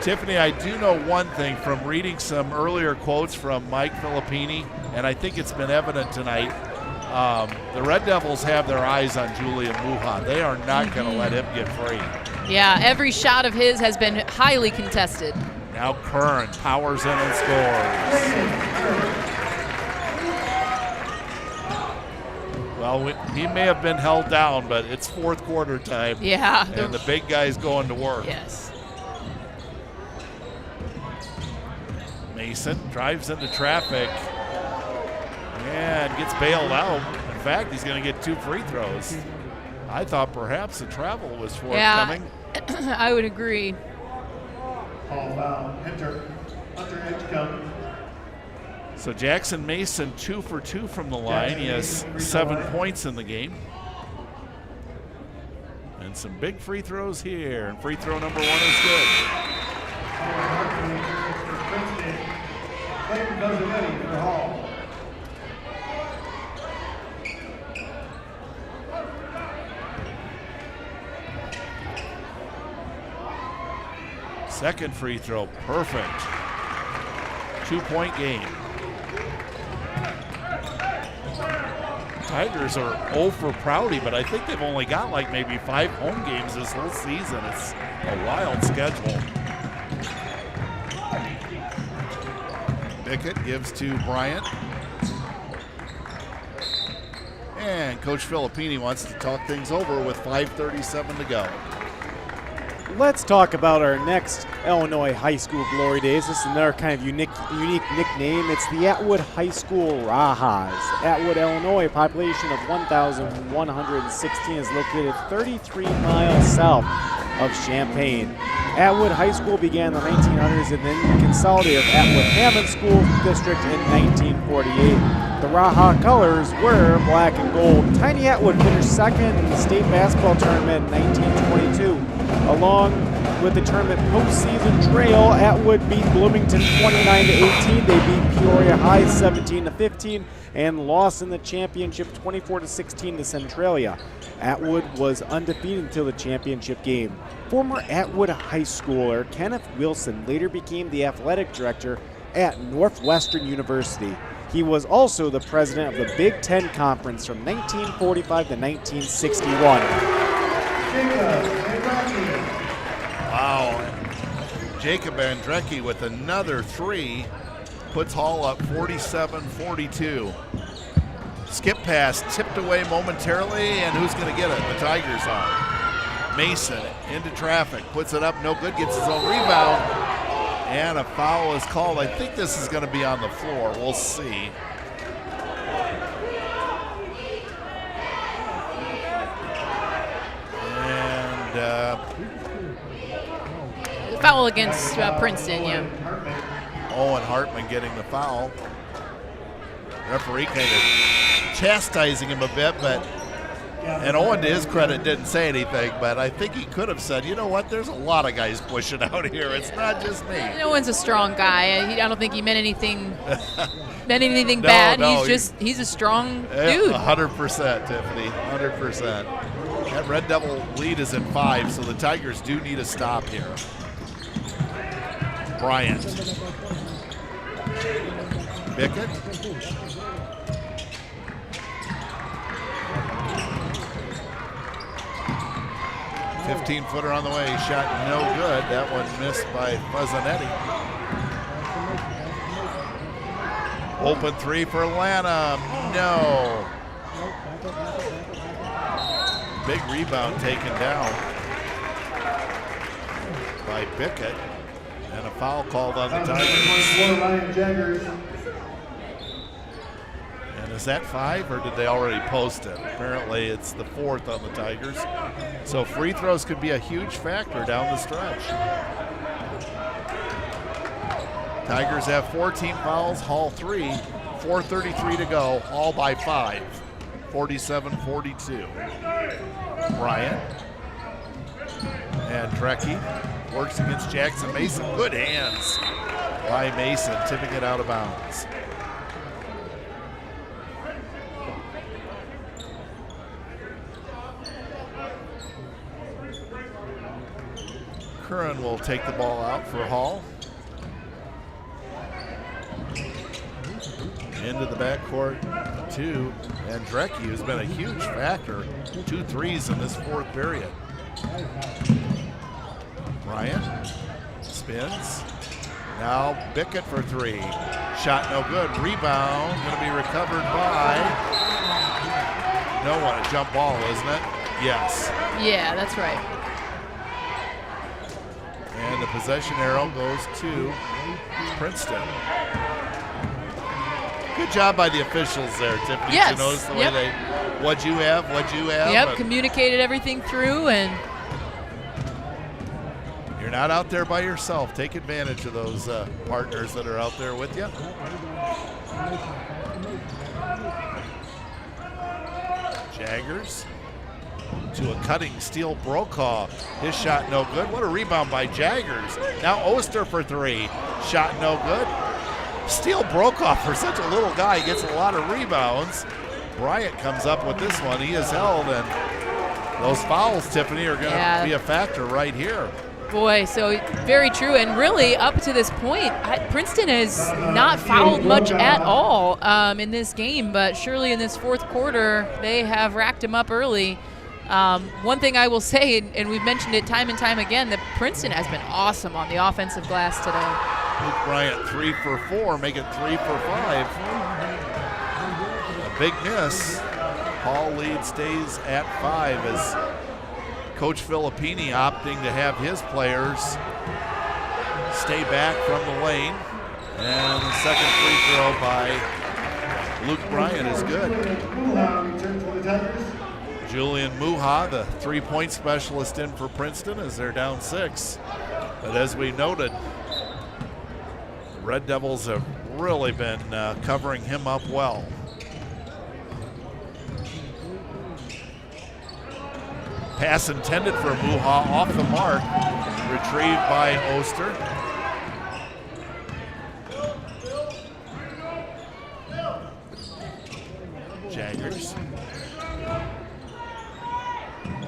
Tiffany, I do know one thing from reading some earlier quotes from Mike Filippini, and I think it's been evident tonight. The Red Devils have their eyes on Julian Muha. They are not going to let him get free. Yeah, every shot of his has been highly contested. Now Curran powers in and scores. Well, he may have been held down, but it's fourth quarter time. Yeah. And the big guy's going to work. Yes. Mason drives into traffic and gets bailed out. In fact, he's going to get 2 free throws. I thought perhaps the travel was forthcoming. Yeah, I would agree. Hall foul. Hunter Edgecombe. So Jackson Mason 2 for 2 from the line. He has 7 points in the game. And some big free throws here. And free throw number 1 is good. Clayton Dozevetti for Hall. Second free throw, perfect. 2-point game. Tigers are 0 for Prouty, but I think they've only got like maybe 5 home games this whole season. It's a wild schedule. Bickett gives to Bryant. And Coach Filippini wants to talk things over with 5:37 to go. Let's talk about our next Illinois High School Glory Days. This is another kind of unique nickname. It's the Atwood High School Rajas. Atwood, Illinois, population of 1,116, is located 33 miles south of Champaign. Atwood High School began in the 1900s and then consolidated with Atwood Hammond School District in 1948. The Raja colors were black and gold. Tiny Atwood finished second in the state basketball tournament in 1922. Along with the tournament postseason trail, Atwood beat Bloomington 29-18. They beat Peoria High 17-15 and lost in the championship 24-16 to Centralia. Atwood was undefeated until the championship game. Former Atwood High Schooler Kenneth Wilson later became the athletic director at Northwestern University. He was also the president of the Big Ten Conference from 1945 to 1961. Wow. Jacob Andrecki with another 3 puts Hall up 47-42. Skip pass tipped away momentarily, and who's going to get it? The Tigers are. Mason into traffic, puts it up, no good, gets his own rebound, and a foul is called. I think this is going to be on the floor. We'll see. Foul against Princeton, yeah. Owen Hartman getting the foul. Referee kind of chastising him a bit, and Owen, to his credit, didn't say anything, but I think he could have said, you know what, there's a lot of guys pushing out here. It's not just me. Owen's a strong guy. I don't think he meant anything No, bad. no, He's a strong dude. 100%, Tiffany, 100%. That Red Devil lead is at 5, so the Tigers do need a stop here. Bryant. Bickett. $15-footer on the way, shot no good. That one missed by Fuzzanetti. Open 3 for Lanham, no. Big rebound taken down by Bickett. And a foul called on the Tigers. And is that 5, or did they already post it? Apparently it's the 4th on the Tigers. So free throws could be a huge factor down the stretch. Tigers have 14 fouls, Hall 3, 4:33 to go, Hall by 5, 47-42. Bryant and Drecky works against Jackson Mason. Good hands by Mason, tipping it out of bounds. Curran will take the ball out for Hall. Into the backcourt to Andrecki, who's been a huge factor. 2 threes in this 4th period. Spins. Now Bickett for three. Shot no good. Rebound going to be recovered by no one. A jump ball, isn't it? Yes. Yeah, that's right. And the possession arrow goes to Princeton. Good job by the officials there, Tiffany. Yes. You notice the way they, what'd you have? Yep, communicated everything through, and you're not out there by yourself. Take advantage of those partners that are out there with you. Jaggers to a cutting Steele Brokaw. His shot no good. What a rebound by Jaggers. Now Oster for three. Shot no good. Steele Brokaw, for such a little guy, gets a lot of rebounds. Bryant comes up with this one. He is held, and those fouls, Tiffany, are going to be a factor right here. Boy, so very true. And really, up to this point, Princeton has not fouled much at all in this game, but surely in this fourth quarter, they have racked them up early. One thing I will say, and we've mentioned it time and time again, that Princeton has been awesome on the offensive glass today. Luke Bryant 3 for 4, make it 3 for 5. A big miss. Hall lead stays at 5 as Coach Filippini opting to have his players stay back from the lane. And the second free throw by Luke Bryant is good. Julian Muha, the three-point specialist, in for Princeton as they're down 6. But as we noted, the Red Devils have really been covering him up well. Pass intended for Muha, off the mark, retrieved by Oster. Jaggers.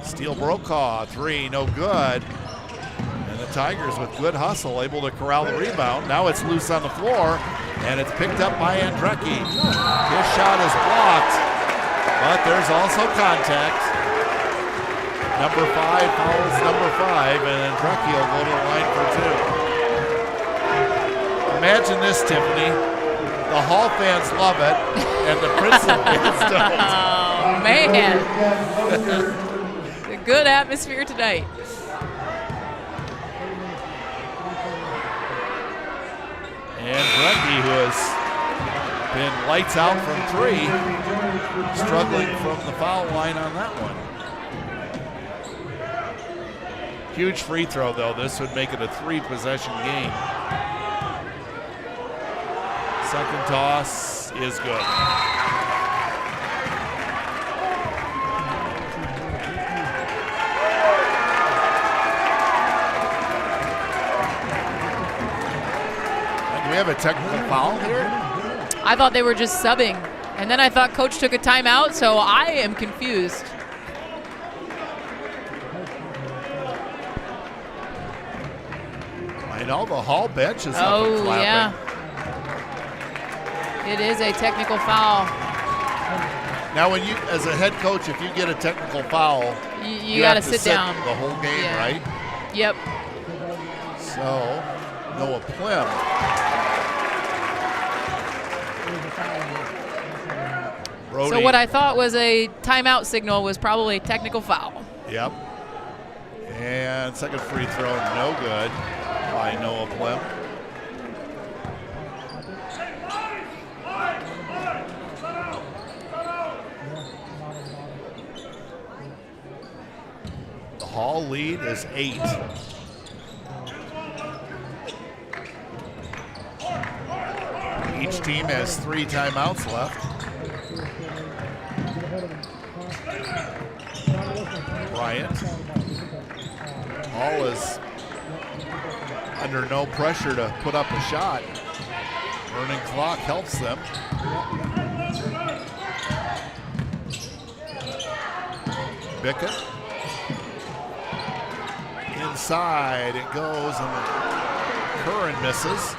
Steele Brokaw, three, no good. And the Tigers, with good hustle, able to corral the rebound. Now it's loose on the floor, and it's picked up by Andrecki. His shot is blocked, but there's also contact. Number 5 fouls number 5, and Andrecki will go to the line for 2. Imagine this, Tiffany. The Hall fans love it, and the Princeton fans don't. Oh, man. A good atmosphere tonight. And Brecke, who has been lights out from 3, struggling from the foul line on that one. Huge free throw, though. This would make it a 3-possession game. Second toss is good. Do we have a technical foul here? I thought they were just subbing, and then I thought Coach took a timeout, so I am confused. I know the Hall bench is up and clapping. Yeah. It is a technical foul. Now, when you, as a head coach, if you get a technical foul, you got to sit down the whole game, yeah. right? Yep. So, Noah Plim. Brody. So what I thought was a timeout signal was probably a technical foul. Yep. And second free throw, no good by Noah Plim. The Hall lead is 8. Each team has 3 timeouts left. Bryant. Hall is under no pressure to put up a shot. Burning clock helps them. Bickett. Inside it goes, and Curran misses.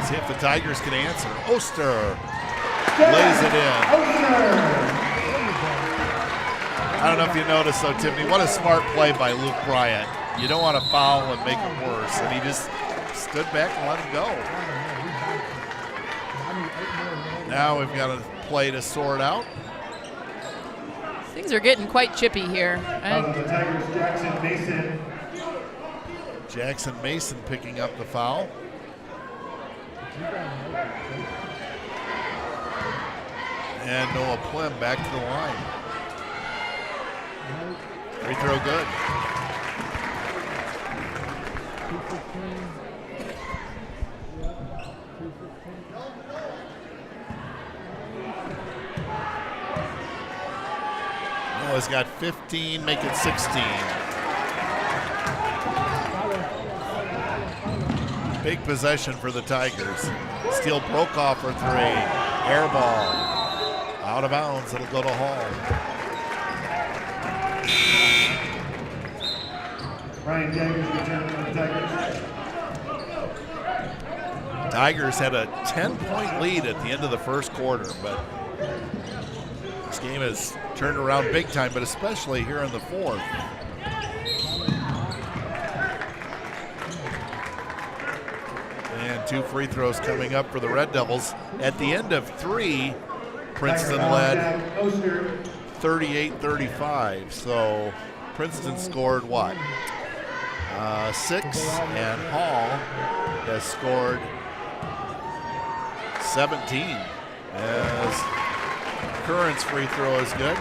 See if the Tigers can answer. Oster lays it in. I don't know if you noticed though, Tiffany, what a smart play by Luke Bryant. You don't want to foul and make it worse. And he just stood back and let him go. Now we've got a play to sort out. Things are getting quite chippy here. The Tigers, Jackson Mason. Jackson Mason picking up the foul. And Noah Plim back to the line. Free throw good. Noah's got 15, make it 16. Big possession for the Tigers. Steal broke off for three. Air ball. Out of bounds, it'll go to Hall. Ryan Jaggers returning for the Tigers. Tigers had a 10-point lead at the end of the first quarter, but this game has turned around big time, but especially here in the fourth. And 2 free throws coming up for the Red Devils. At the end of 3, Princeton led 38-35. So Princeton scored what? 6, and Hall has scored 17. As Curran's free throw is good.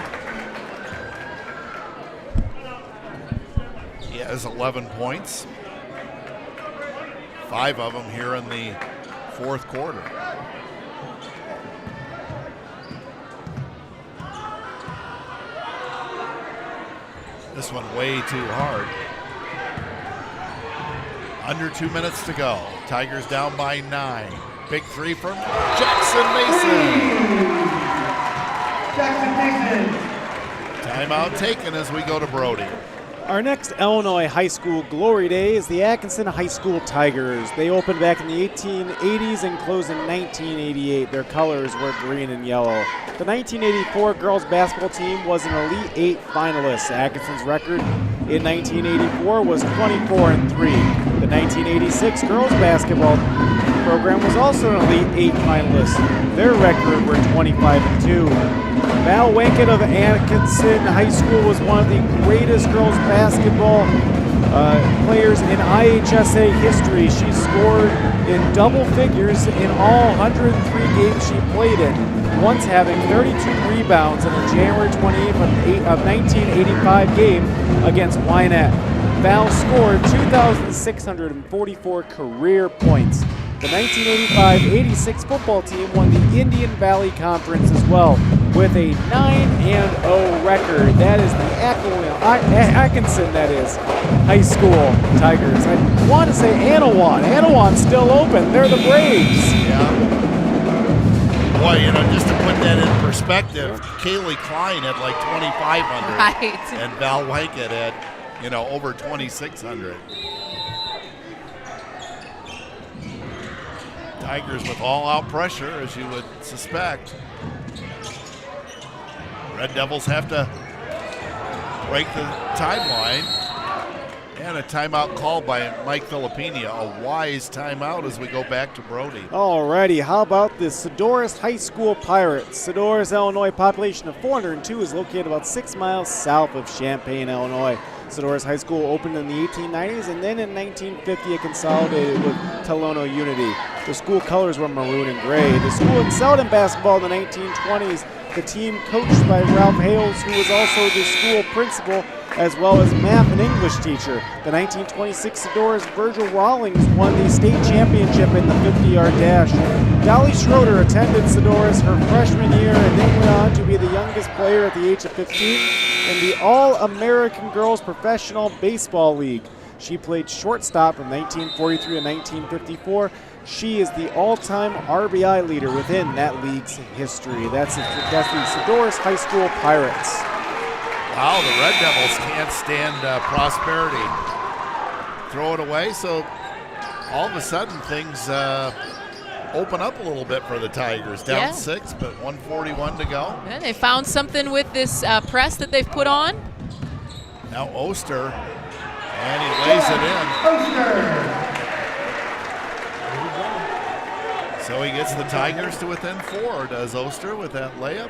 He has 11 points. 5 of them here in the fourth quarter. This one way too hard. Under 2 minutes to go. Tigers down by 9. Big 3 from Jackson Mason. Jackson Mason. Timeout taken as we go to Brody. Our next Illinois high school glory day is the Atkinson High School Tigers. They opened back in the 1880s and closed in 1988. Their colors were green and yellow. The 1984 girls basketball team was an Elite 8 finalist. Atkinson's record in 1984 was 24-3. The 1986 girls basketball program was also an Elite 8 finalist. Their record were 25-2. Val Wankett of Atkinson High School was one of the greatest girls basketball players in IHSA history. She scored in double figures in all 103 games she played in, once having 32 rebounds in a January 28th of 1985 game against Wynette. Val scored 2,644 career points. The 1985-86 football team won the Indian Valley Conference as well with a 9-0 record. That is the Atkinson, that is, high school Tigers. I want to say Anawan. Anawan's still open. They're the Braves. Yeah. Boy, just to put that in perspective, Kaylee Klein had like 2,500. Right. And Val Wankett had, over 2,600. Tigers with all-out pressure, as you would suspect. Red Devils have to break the timeline. And a timeout called by Mike Filippini. A wise timeout as we go back to Brody. Alrighty, how about the Sedoris High School Pirates? Sedoris, Illinois, population of 402, is located about 6 miles south of Champaign, Illinois. Sedoris High School opened in the 1890s, and then in 1950 it consolidated with Tolono Unity. The school colors were maroon and gray. The school excelled in basketball in the 1920s. The team coached by Ralph Hales, who was also the school principal, as well as math and English teacher. The 1926 Sedoris Virgil Rawlings won the state championship in the 50-yard dash. Dolly Schroeder attended Sedoris her freshman year and then went on to be the youngest player at the age of 15 in the All-American Girls Professional Baseball League. She played shortstop from 1943 to 1954. She is the all-time RBI leader within that league's history. That's the Sedoris High School Pirates. Wow, the Red Devils can't stand prosperity. Throw it away, so all of a sudden things open up a little bit for the Tigers. Down 6, but 1:41 to go. And they found something with this press that they've put on. Now Oster And he lays it in. So he gets the Tigers to within 4, does Oster with that layup.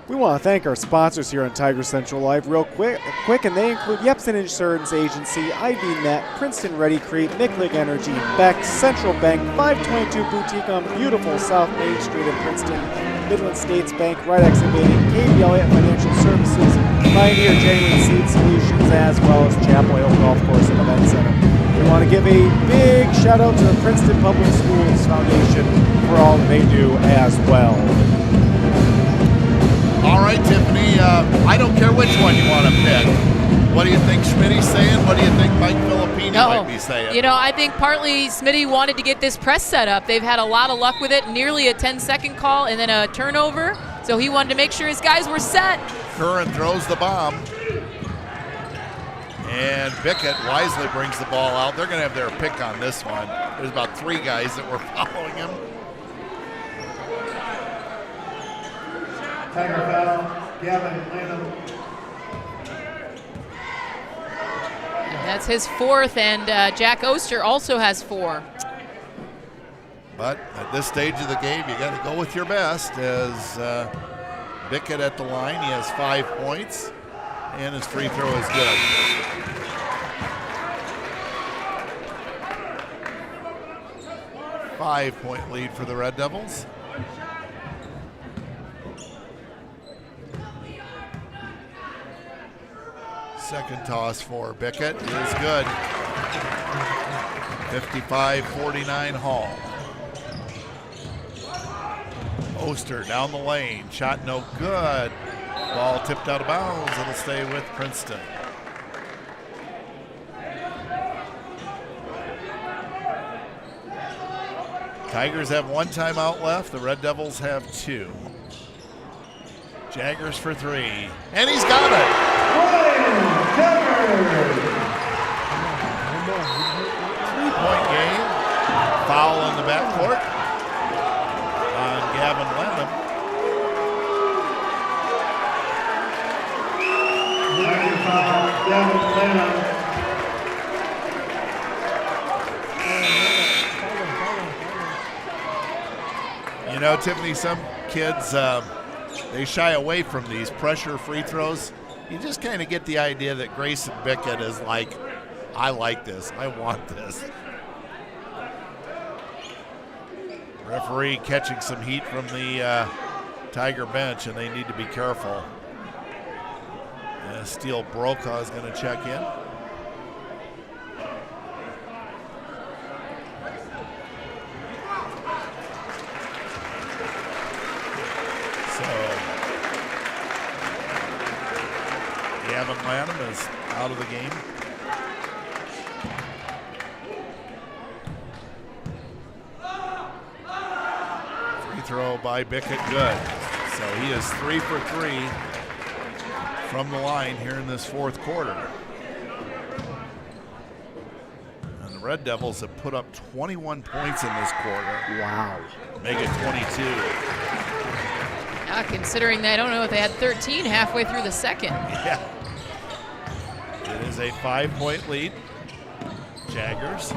We want to thank our sponsors here on Tiger Central Live real quick, and they include Yepsen Insurance Agency, IV Net, Princeton Ready Create, Micklig Energy, Beck, Central Bank, 522 Boutique on beautiful South Main Street in Princeton, Midland States Bank, Wright Excavating, KB Elliott Financial Services, Pioneer Genuine Seed Solutions, as well as Chapel Hill Golf Course and Event Center. We want to give a big shout out to the Princeton Public Schools Foundation for all that they do as well. All right, Tiffany, I don't care which one you want to pick. What do you think Schmitty's saying? What do you think Mike Filippini might be saying? You know, I think partly Smitty wanted to get this press set up. They've had a lot of luck with it, nearly a 10-second call and then a turnover. So he wanted to make sure his guys were set. Curran throws the bomb. And Bickett wisely brings the ball out. They're going to have their pick on this one. There's about 3 guys that were following him. Tiger foul, Gavin Lanham. That's his 4th, and Jack Oster also has 4. But at this stage of the game, you got to go with your best. As Bickett at the line, he has 5 points, and his free throw is good. Five-point lead for the Red Devils. Second toss for Bickett is good. 55-49 Hall. Oster down the lane. Shot no good. Ball tipped out of bounds. It'll stay with Princeton. Tigers have 1 timeout left. The Red Devils have 2. Jaggers for 3. And he's got it. 3-point game. Foul in the backcourt on Gavin Lanham. Gavin Lanham. You know, Tiffany, some kids, they shy away from these pressure free throws. You just kind of get the idea that Grayson Bickett is like, I like this. I want this. Referee catching some heat from the Tiger bench, and they need to be careful. Steele Brokaw is going to check in. Gavin Lanham is out of the game. Free throw by Bickett, good. So he is 3 for 3 from the line here in this 4th quarter. And the Red Devils have put up 21 points in this quarter. Wow. Make it 22. Considering that, I don't know if they had 13 halfway through the second. Yeah. It is a 5-point lead. Jaggers.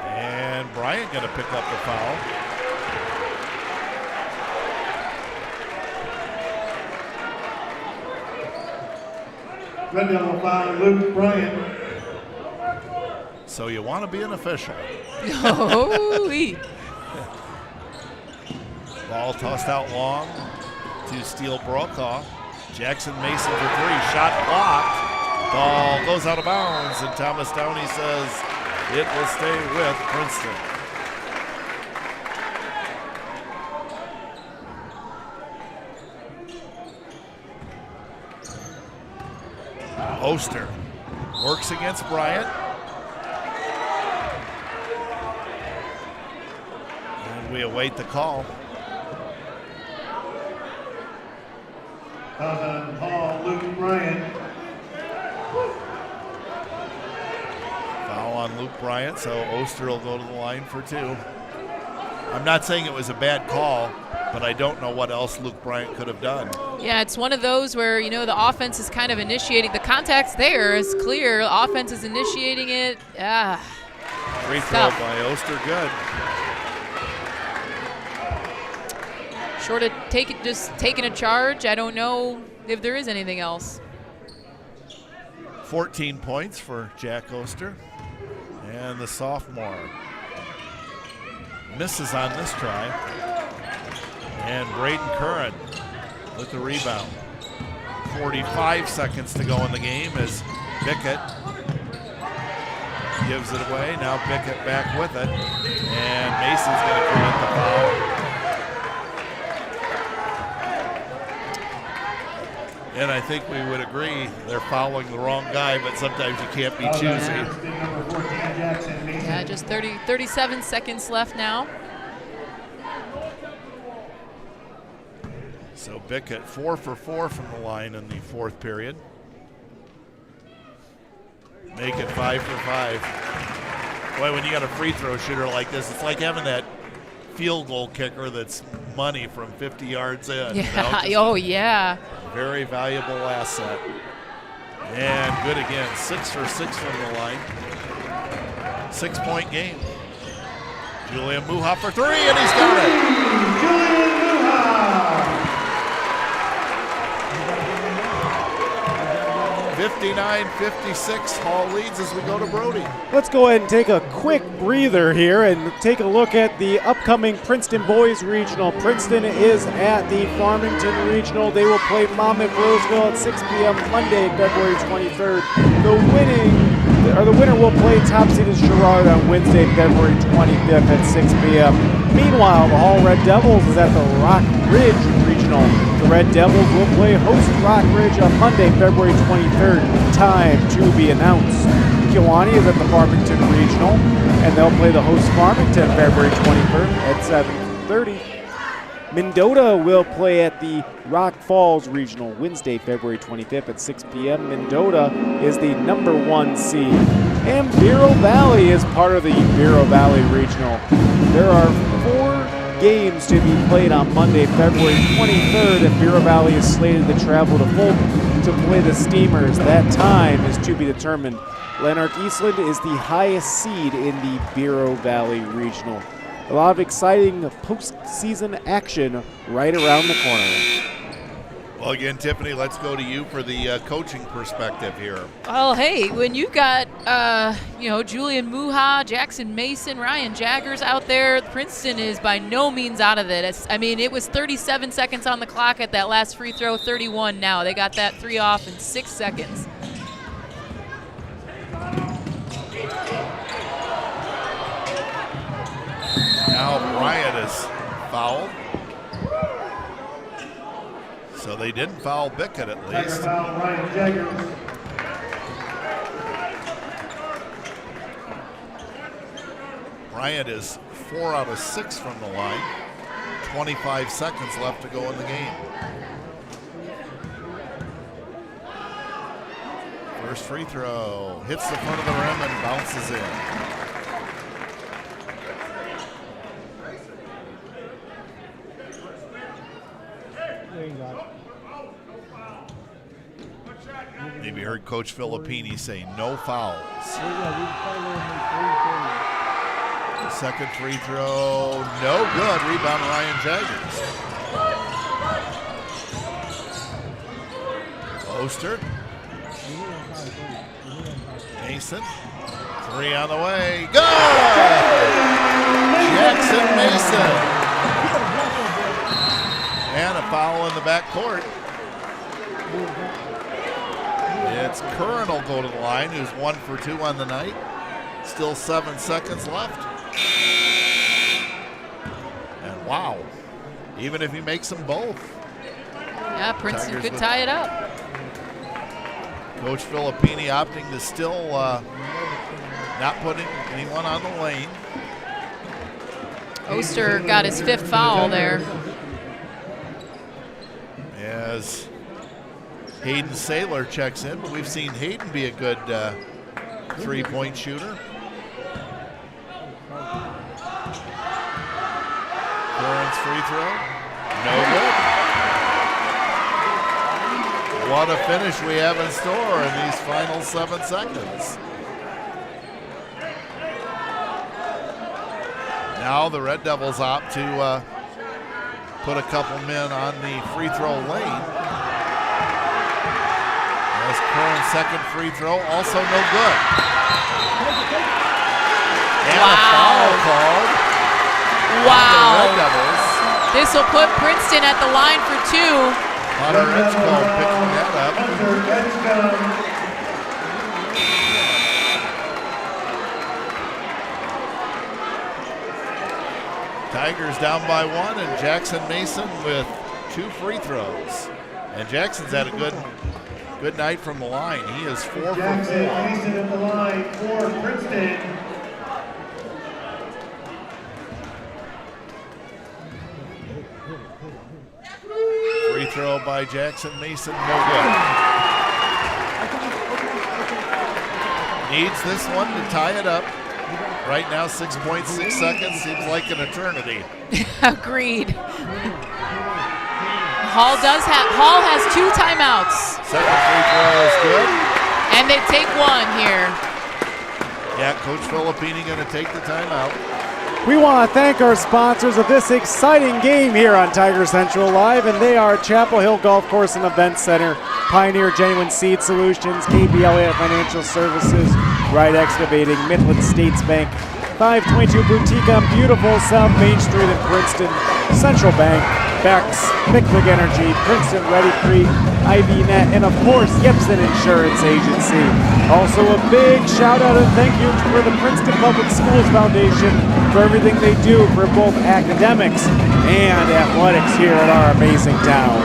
And Bryant going to pick up the foul. Red Devil foul, Luke Bryant. So you want to be an official. Holy. Ball tossed out long to Steele Brokaw. Jackson Mason for 3. Shot blocked. Ball goes out of bounds, and Thomas Downey says it will stay with Princeton. Oster works against Bryant. And we await the call. On Hall, Luke Bryant. Foul on Luke Bryant, so Oster will go to the line for 2. I'm not saying it was a bad call, but I don't know what else Luke Bryant could have done. Yeah, it's one of those where, you know, the offense is kind of initiating. The contact's there. It's clear. The offense is initiating it. Free throw by Oster, good. Short of just taking a charge. I don't know if there is anything else. 14 points for Jack Oster. And the sophomore misses on this try. And Braden Curran with the rebound. 45 seconds to go in the game as Bickett gives it away. Now Bickett back with it. And Mason's going to commit the foul. And I think we would agree they're fouling the wrong guy, but sometimes you can't be choosy. Yeah, just 37 seconds left now. So Bickett 4 for 4 from the line in the fourth period. Make it 5 for 5. Boy, when you got a free throw shooter like this, it's like having that field goal kicker that's money from 50 yards in. Yeah. You know, oh, yeah. Very valuable asset. And good again, 6 for 6 from the line. 6-point game. Julian Muha for 3, and he's got it. Julian Muha. 59-56, Hall leads as we go to Brody. Let's go ahead and take a quick breather here and take a look at the upcoming Princeton Boys Regional. Princeton is at the Farmington Regional. They will play Monmouth Roseville at 6 p.m. Monday, February 23rd. The winner will play top-seeded Girard on Wednesday, February 25th at 6 p.m. Meanwhile, the Hall Red Devils is at the Rock Ridge Regional. The Red Devils will play host Rock Ridge on Monday, February 23rd. Time to be announced. Kewanee is at the Farmington Regional, and they'll play the host Farmington February 23rd at 7:30. Mendota will play at the Rock Falls Regional Wednesday, February 25th at 6 p.m. Mendota is the number 1 seed. And Bureau Valley is part of the Bureau Valley Regional. There are 4 games to be played on Monday, February 23rd, and Bureau Valley is slated to travel to Fulton to play the Steamers. That time is to be determined. Lanark Eastland is the highest seed in the Bureau Valley Regional. A lot of exciting postseason action right around the corner. Well, again, Tiffany, let's go to you for the coaching perspective here. Well, hey, when you've got, Julian Muha, Jackson Mason, Ryan Jaggers out there, Princeton is by no means out of it. It was 37 seconds on the clock at that last free throw, 31 now. They got that 3 off in 6 seconds. Now Bryant is fouled. So they didn't foul Bickett at least. Ryan Jaggers. Bryant is 4 out of 6 from the line. 25 seconds left to go in the game. First free throw hits the front of the rim and bounces in. Maybe heard Coach Filippini say no fouls. Second free throw, no good. Rebound Ryan Jaggers. Oster. Mason. 3 on the way. Good! Jackson Mason. And a foul in the backcourt. It's Curran will go to the line, who's 1 for 2 on the night. Still 7 seconds left. And wow, even if he makes them both. Yeah, Princeton Tigers could tie it up. Coach Filippini opting to still not putting anyone on the lane. Oster got his 5th foul there. As Hayden Saylor checks in, but we've seen Hayden be a good 3-point shooter. Curran's free throw. No good. What a finish we have in store in these final 7 seconds. Now the Red Devils opt to put a couple men on the free throw lane. As Curran's second free throw, also no good. And a foul called. Wow. Red Devils. This will put Princeton at the line for 2. Hunter Edgecombe picking that up. Hunter Edgecombe. Tigers down by 1, and Jackson Mason with 2 free throws. And Jackson's had a good night from the line. He is 4 for 4. Jackson Mason at the line for Princeton. Free throw by Jackson Mason, no good. Needs this one to tie it up. Right now, 6.6 seconds seems like an eternity. Agreed. Hall has 2 timeouts. Second free throw is good. And they take 1 here. Yeah, Coach Filippini going to take the timeout. We want to thank our sponsors of this exciting game here on Tiger Central Live, and they are Chapel Hill Golf Course and Event Center, Pioneer Genuine Seed Solutions, KB Elliott Financial Services, Wright Excavating, Midland States Bank, 522 Boutique on beautiful South Main Street in Princeton, Central Bank, Bex, Pickwick Energy, Princeton Ready Creek, IVNet, and of course Yepsen Insurance Agency. Also a big shout out and thank you for the Princeton Public Schools Foundation for everything they do for both academics and athletics here in our amazing town.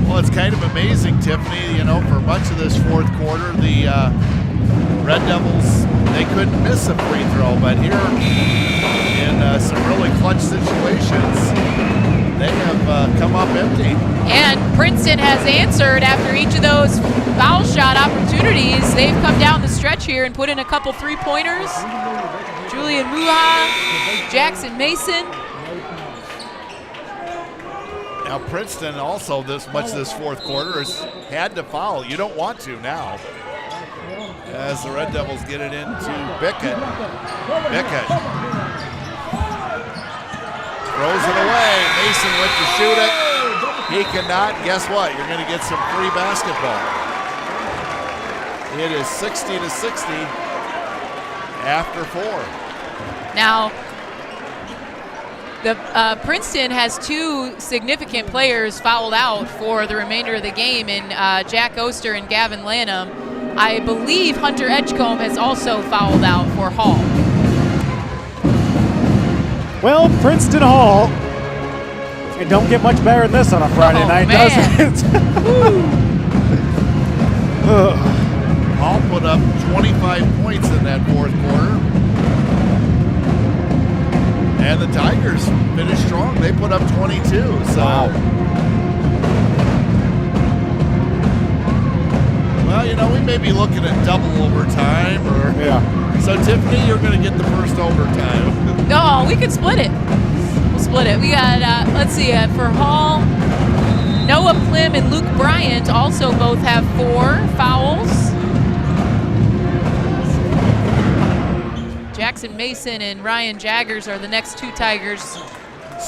Well, it's kind of amazing, Tiffany, you know, for much of this fourth quarter, the Red Devils, they couldn't miss a free throw, but here in some really clutch situations, they have come up empty. And Princeton has answered after each of those foul shot opportunities. They've come down the stretch here and put in a couple 3-pointers. Julian Muha, Jackson Mason. Now Princeton also this fourth quarter has had to foul. You don't want to now. As the Red Devils get it into Bickett. Bickett throws it away. Mason went to shoot it. He cannot. Guess what? You're going to get some free basketball. It is 60-60 after 4. Now, the Princeton has 2 significant players fouled out for the remainder of the game in Jack Oster and Gavin Lanham. I believe Hunter Edgecombe has also fouled out for Hall. Well, Princeton Hall, it don't get much better than this on a Friday night, man. does it? Hall put up 25 points in that fourth quarter. And the Tigers finished strong. They put up 22. So, wow. Well, you know, we may be looking at double overtime, or so Tiffany, you're going to get the first overtime. No, we could split it. We'll split it. We got, let's see, for Hall, Noah Plim and Luke Bryant also both have 4 fouls. Jackson Mason and Ryan Jaggers are the next 2 Tigers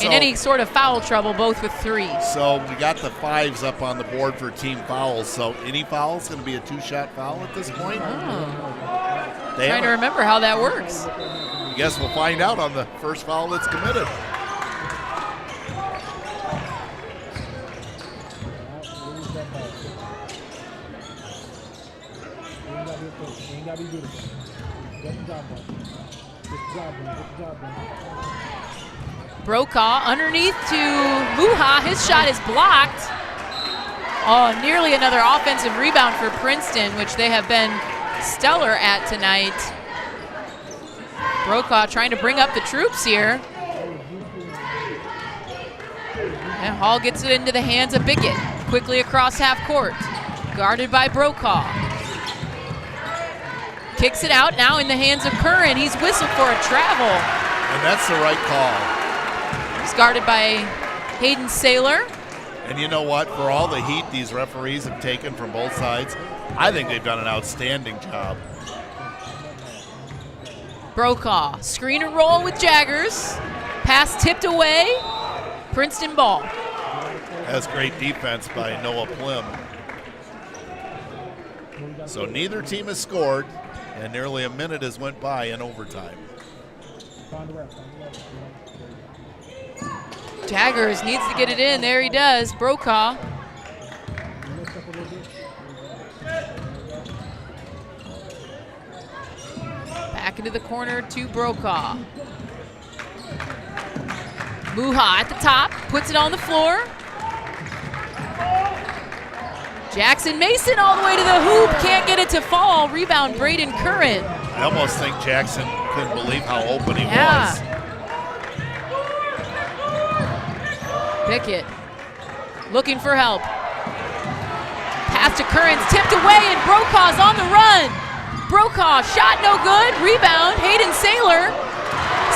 in any sort of foul trouble, both with 3. So we got the 5s up on the board for team fouls. So any foul is going to be a 2-shot foul at this point. Trying to remember how that works. I guess we'll find out on the first foul that's committed. Brokaw underneath to Muha. His shot is blocked. Oh, nearly another offensive rebound for Princeton, which they have been stellar at tonight. Brokaw trying to bring up the troops here. And Hall gets it into the hands of Bickett. Quickly across half court. Guarded by Brokaw. Kicks it out, now in the hands of Curran. He's whistled for a travel. And that's the right call. He's guarded by Hayden Saylor. And you know what? For all the heat these referees have taken from both sides, I think they've done an outstanding job. Brokaw, screen and roll with Jaggers. Pass tipped away. Princeton ball. That's great defense by Noah Plim. So neither team has scored, and nearly a minute has went by in overtime. Jaggers needs to get it in. There he does. Brokaw. Back into the corner to Brokaw. Muha at the top, puts it on the floor. Jackson Mason all the way to the hoop, can't get it to fall. Rebound, Braden Curran. I almost think Jackson couldn't believe how open he was. Pickett looking for help. Pass to Curran's tipped away, and Brokaw's on the run. Brokaw, shot no good. Rebound, Hayden Saylor.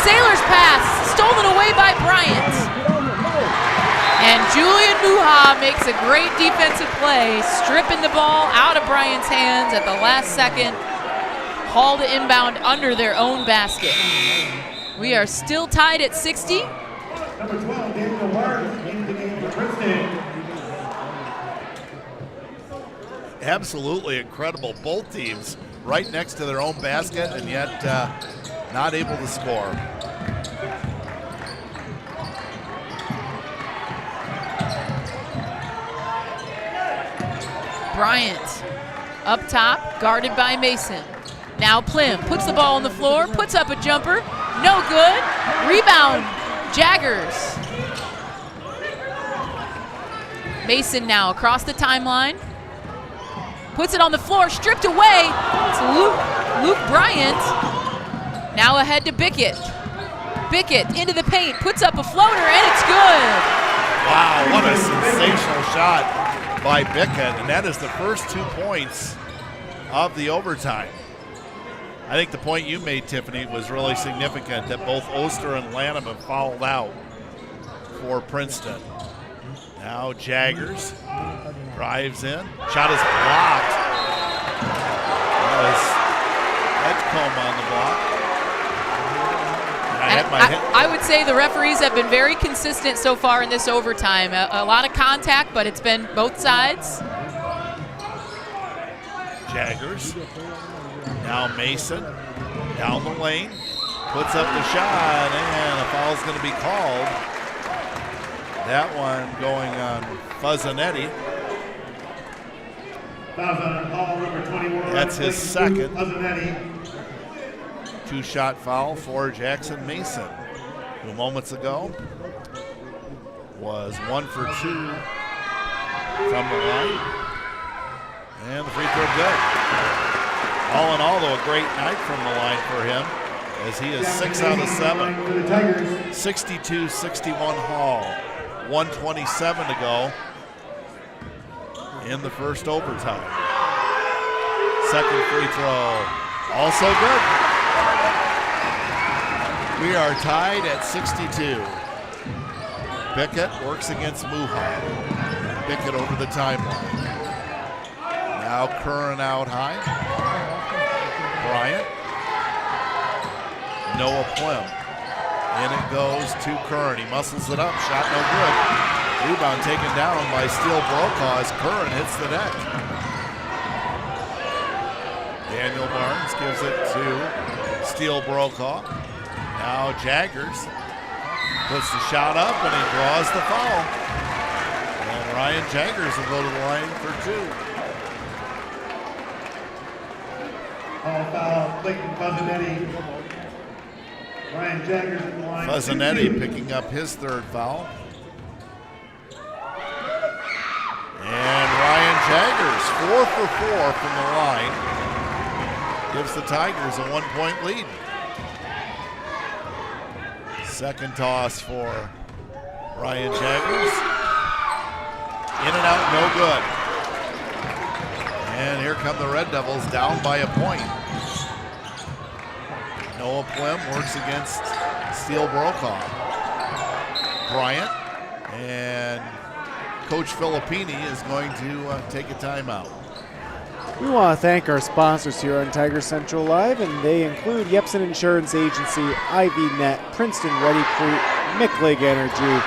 Saylor's pass, stolen away by Bryant. And Julian Muha makes a great defensive play, stripping the ball out of Bryant's hands at the last second. Hauled to inbound under their own basket. We are still tied at 60. Number 12, Daniel Barnes, into the game for Princeton. Absolutely incredible. Both teams right next to their own basket, and yet not able to score. Bryant up top, guarded by Mason. Now Plim puts the ball on the floor, puts up a jumper, no good. Rebound, Jaggers. Mason now across the timeline. Puts it on the floor, stripped away. It's Luke Bryant. Now ahead to Bickett. Bickett into the paint, puts up a floater, and it's good. Wow, what a sensational shot by Bickett, and that is the first 2 points of the overtime. I think the point you made, Tiffany, was really significant, that both Oster and Lanham have fouled out for Princeton. Now Jaggers drives in. Shot is blocked. That was Edgecombe on the block. I would say the referees have been very consistent so far in this overtime. A lot of contact, but it's been both sides. Jaggers. Now Mason down the lane. Puts up the shot, and a foul's going to be called. That one going on Fuzzanetti. That's his second. 2-shot foul for Jackson Mason, who moments ago was 1 for 2 from the line. And the free throw good. All in all, though, a great night from the line for him, as he is 6 out of 7. 62-61 Hall. 1:27 to go in the first overtime. Second free throw, also good. We are tied at 62. Bickett works against Muha. Bickett over the timeline. Now Curran out high. Bryant. Noah Plim. In it goes to Curran. He muscles it up. Shot no good. Rebound taken down by Steele Brokaw as Curran hits the net. Daniel Barnes gives it to Steele Brokaw. Now Jaggers puts the shot up and he draws the foul. And Ryan Jaggers will go to the line for 2. All foul, Clayton Fuzzanetti. Ryan Jaggers in the line. Fuzzanetti picking up his third foul. And Ryan Jaggers, 4 for 4 from the line, gives the Tigers a 1-point lead. Second toss for Ryan Jaggers. In and out, no good. And here come the Red Devils down by a point. Noah Plim works against Steele Brokaw. Bryant and Coach Filippini is going to take a timeout. We want to thank our sponsors here on Tiger Central Live, and they include Yepsen Insurance Agency, Ivy Net, Princeton Ready Creek, Micklig Energy,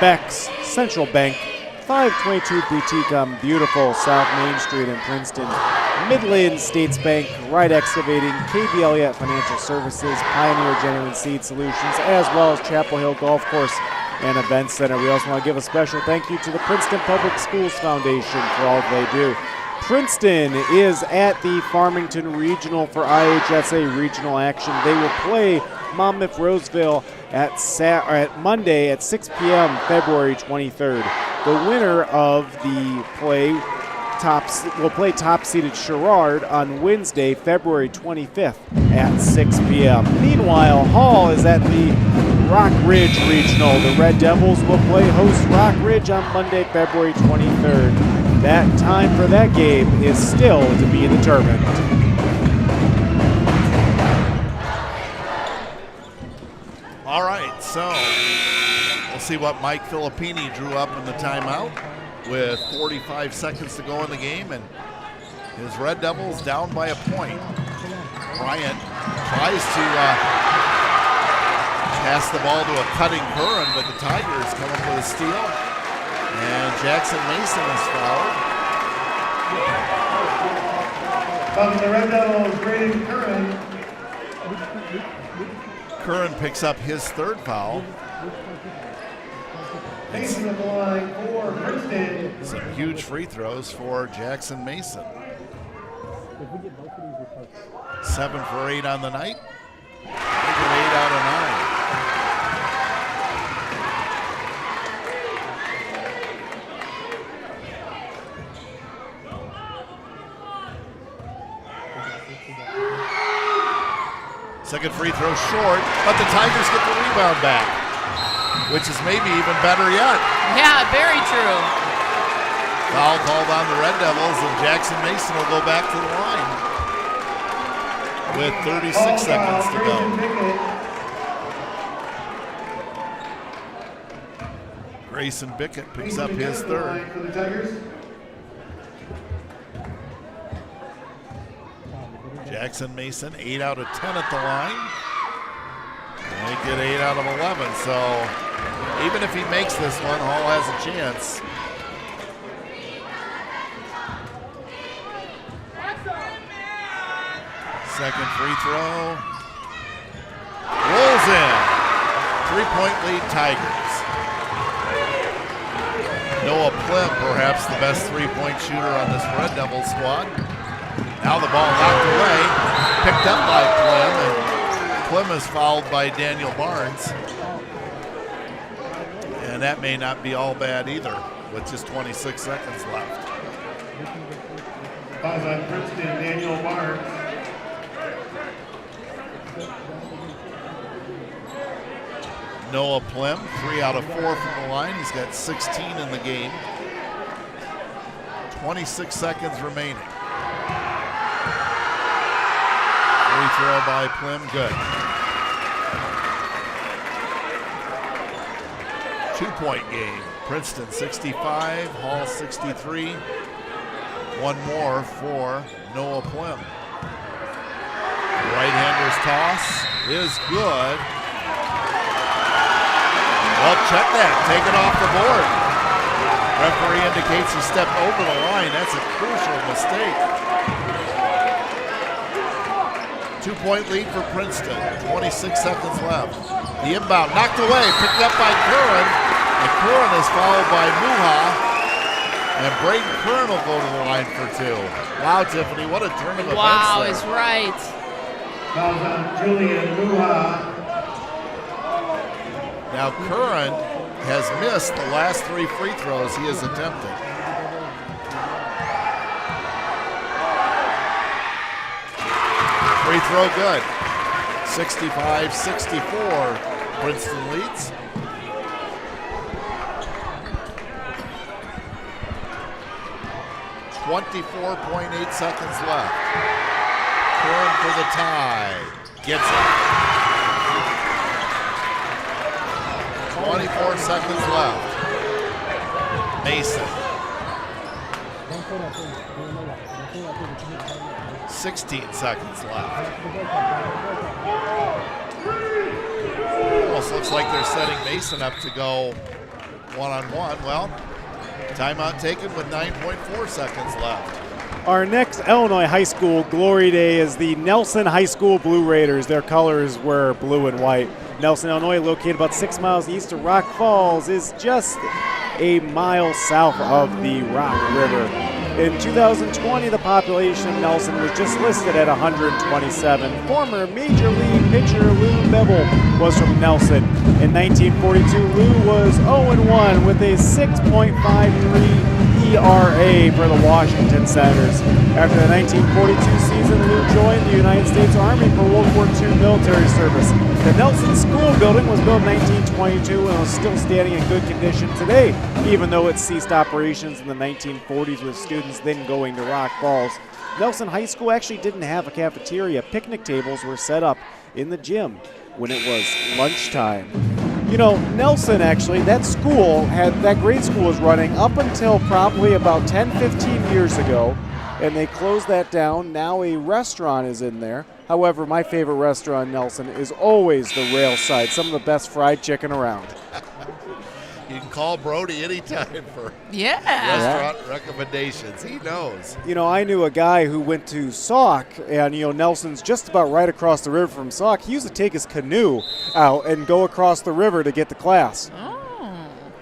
Beck's, Central Bank, 522 Boutique on beautiful South Main Street in Princeton, Midland States Bank, Wright Excavating, KB Elliott Financial Services, Pioneer Genuine Seed Solutions, as well as Chapel Hill Golf Course and Event Center. We also want to give a special thank you to the Princeton Public Schools Foundation for all they do. Princeton is at the Farmington Regional for IHSA regional action. They will play Monmouth Roseville at Monday at 6 p.m. February 23rd. The winner of the play will play top-seeded Sherrard on Wednesday, February 25th at 6 p.m. Meanwhile, Hall is at the Rock Ridge Regional. The Red Devils will play host Rock Ridge on Monday, February 23rd. That time for that game is still to be determined. All right, so we'll see what Mike Filippini drew up in the timeout with 45 seconds to go in the game, and his Red Devils down by a point. Bryant tries to pass the ball to a cutting Curran, but the Tigers come up with a steal. And Jackson Mason is fouled. The Red Devils, Braden Curran. Curran picks up his third foul. Mason at the line for Princeton. Some huge free throws for Jackson Mason. 7 for 8 on the night. Make it 8 out of 9. Second free throw short, but the Tigers get the rebound back, which is maybe even better yet. Yeah, very true. Foul called on the Red Devils, and Jackson Mason will go back to the line with 36 seconds to go. Grayson Bickett picks up his third. Jackson Mason, 8 out of 10 at the line. They get 8 out of 11, so even if he makes this one, Hall has a chance. Second free throw. Rolls in. 3-point lead Tigers. Noah Plim, perhaps the best 3-point shooter on this Red Devil squad. Now the ball knocked away, picked up by Plim, and Plim is fouled by Daniel Barnes. And that may not be all bad either, with just 26 seconds left. Fouls on Princeton, Daniel Barnes. Noah Plim, 3 out of 4 from the line. He's got 16 in the game. 26 seconds remaining. Free throw by Plim, good. 2-point game. Princeton 65, Hall 63. One more for Noah Plim. The right-hander's toss is good. Well, check that. Take it off the board. Referee indicates he stepped over the line. That's a crucial mistake. 2-point lead for Princeton. 26 seconds left. The inbound knocked away, picked up by Curran. And Curran is fouled by Muha. And Braden Curran will go to the line for 2. Wow, Tiffany, what a turn of events. Wow, there. is right. Fouls on Julian Muha. Now Curran has missed the last 3 free throws he has attempted. Free throw good. 65-64, Princeton leads. .8 seconds left. Curran for the tie. Gets it. 24 seconds left. Mason. 16 seconds left. Almost looks like they're setting Mason up to go one-on-one. Well, timeout taken with 9.4 seconds left. Our next Illinois high school glory day is the Nelson High School Blue Raiders. Their colors were blue and white. Nelson, Illinois, located about 6 miles east of Rock Falls, is just a mile south of the Rock River. In 2020, the population of Nelson was just listed at 127. Former Major League pitcher Lou Bevel was from Nelson. In 1942, Lou was 0-1 with a 6.53 ERA for the Washington Senators. After the 1942 season, Lou joined the United States Army for World War II military service. The Nelson School building was built in 1922 and is still standing in good condition today, even though it ceased operations in the 1940s with students then going to Rock Falls. Nelson High School actually didn't have a cafeteria. Picnic tables were set up in the gym when it was lunchtime. You know, Nelson actually, that grade school was running up until probably about 10-15 years ago, and they closed that down. Now a restaurant is in there. However, my favorite restaurant in Nelson is always the Rail Side, some of the best fried chicken around. You can call Brody anytime for restaurant recommendations. He knows. You know, I knew a guy who went to Sauk, and, you know, Nelson's just about right across the river from Sauk. He used to take his canoe out and go across the river to get to class.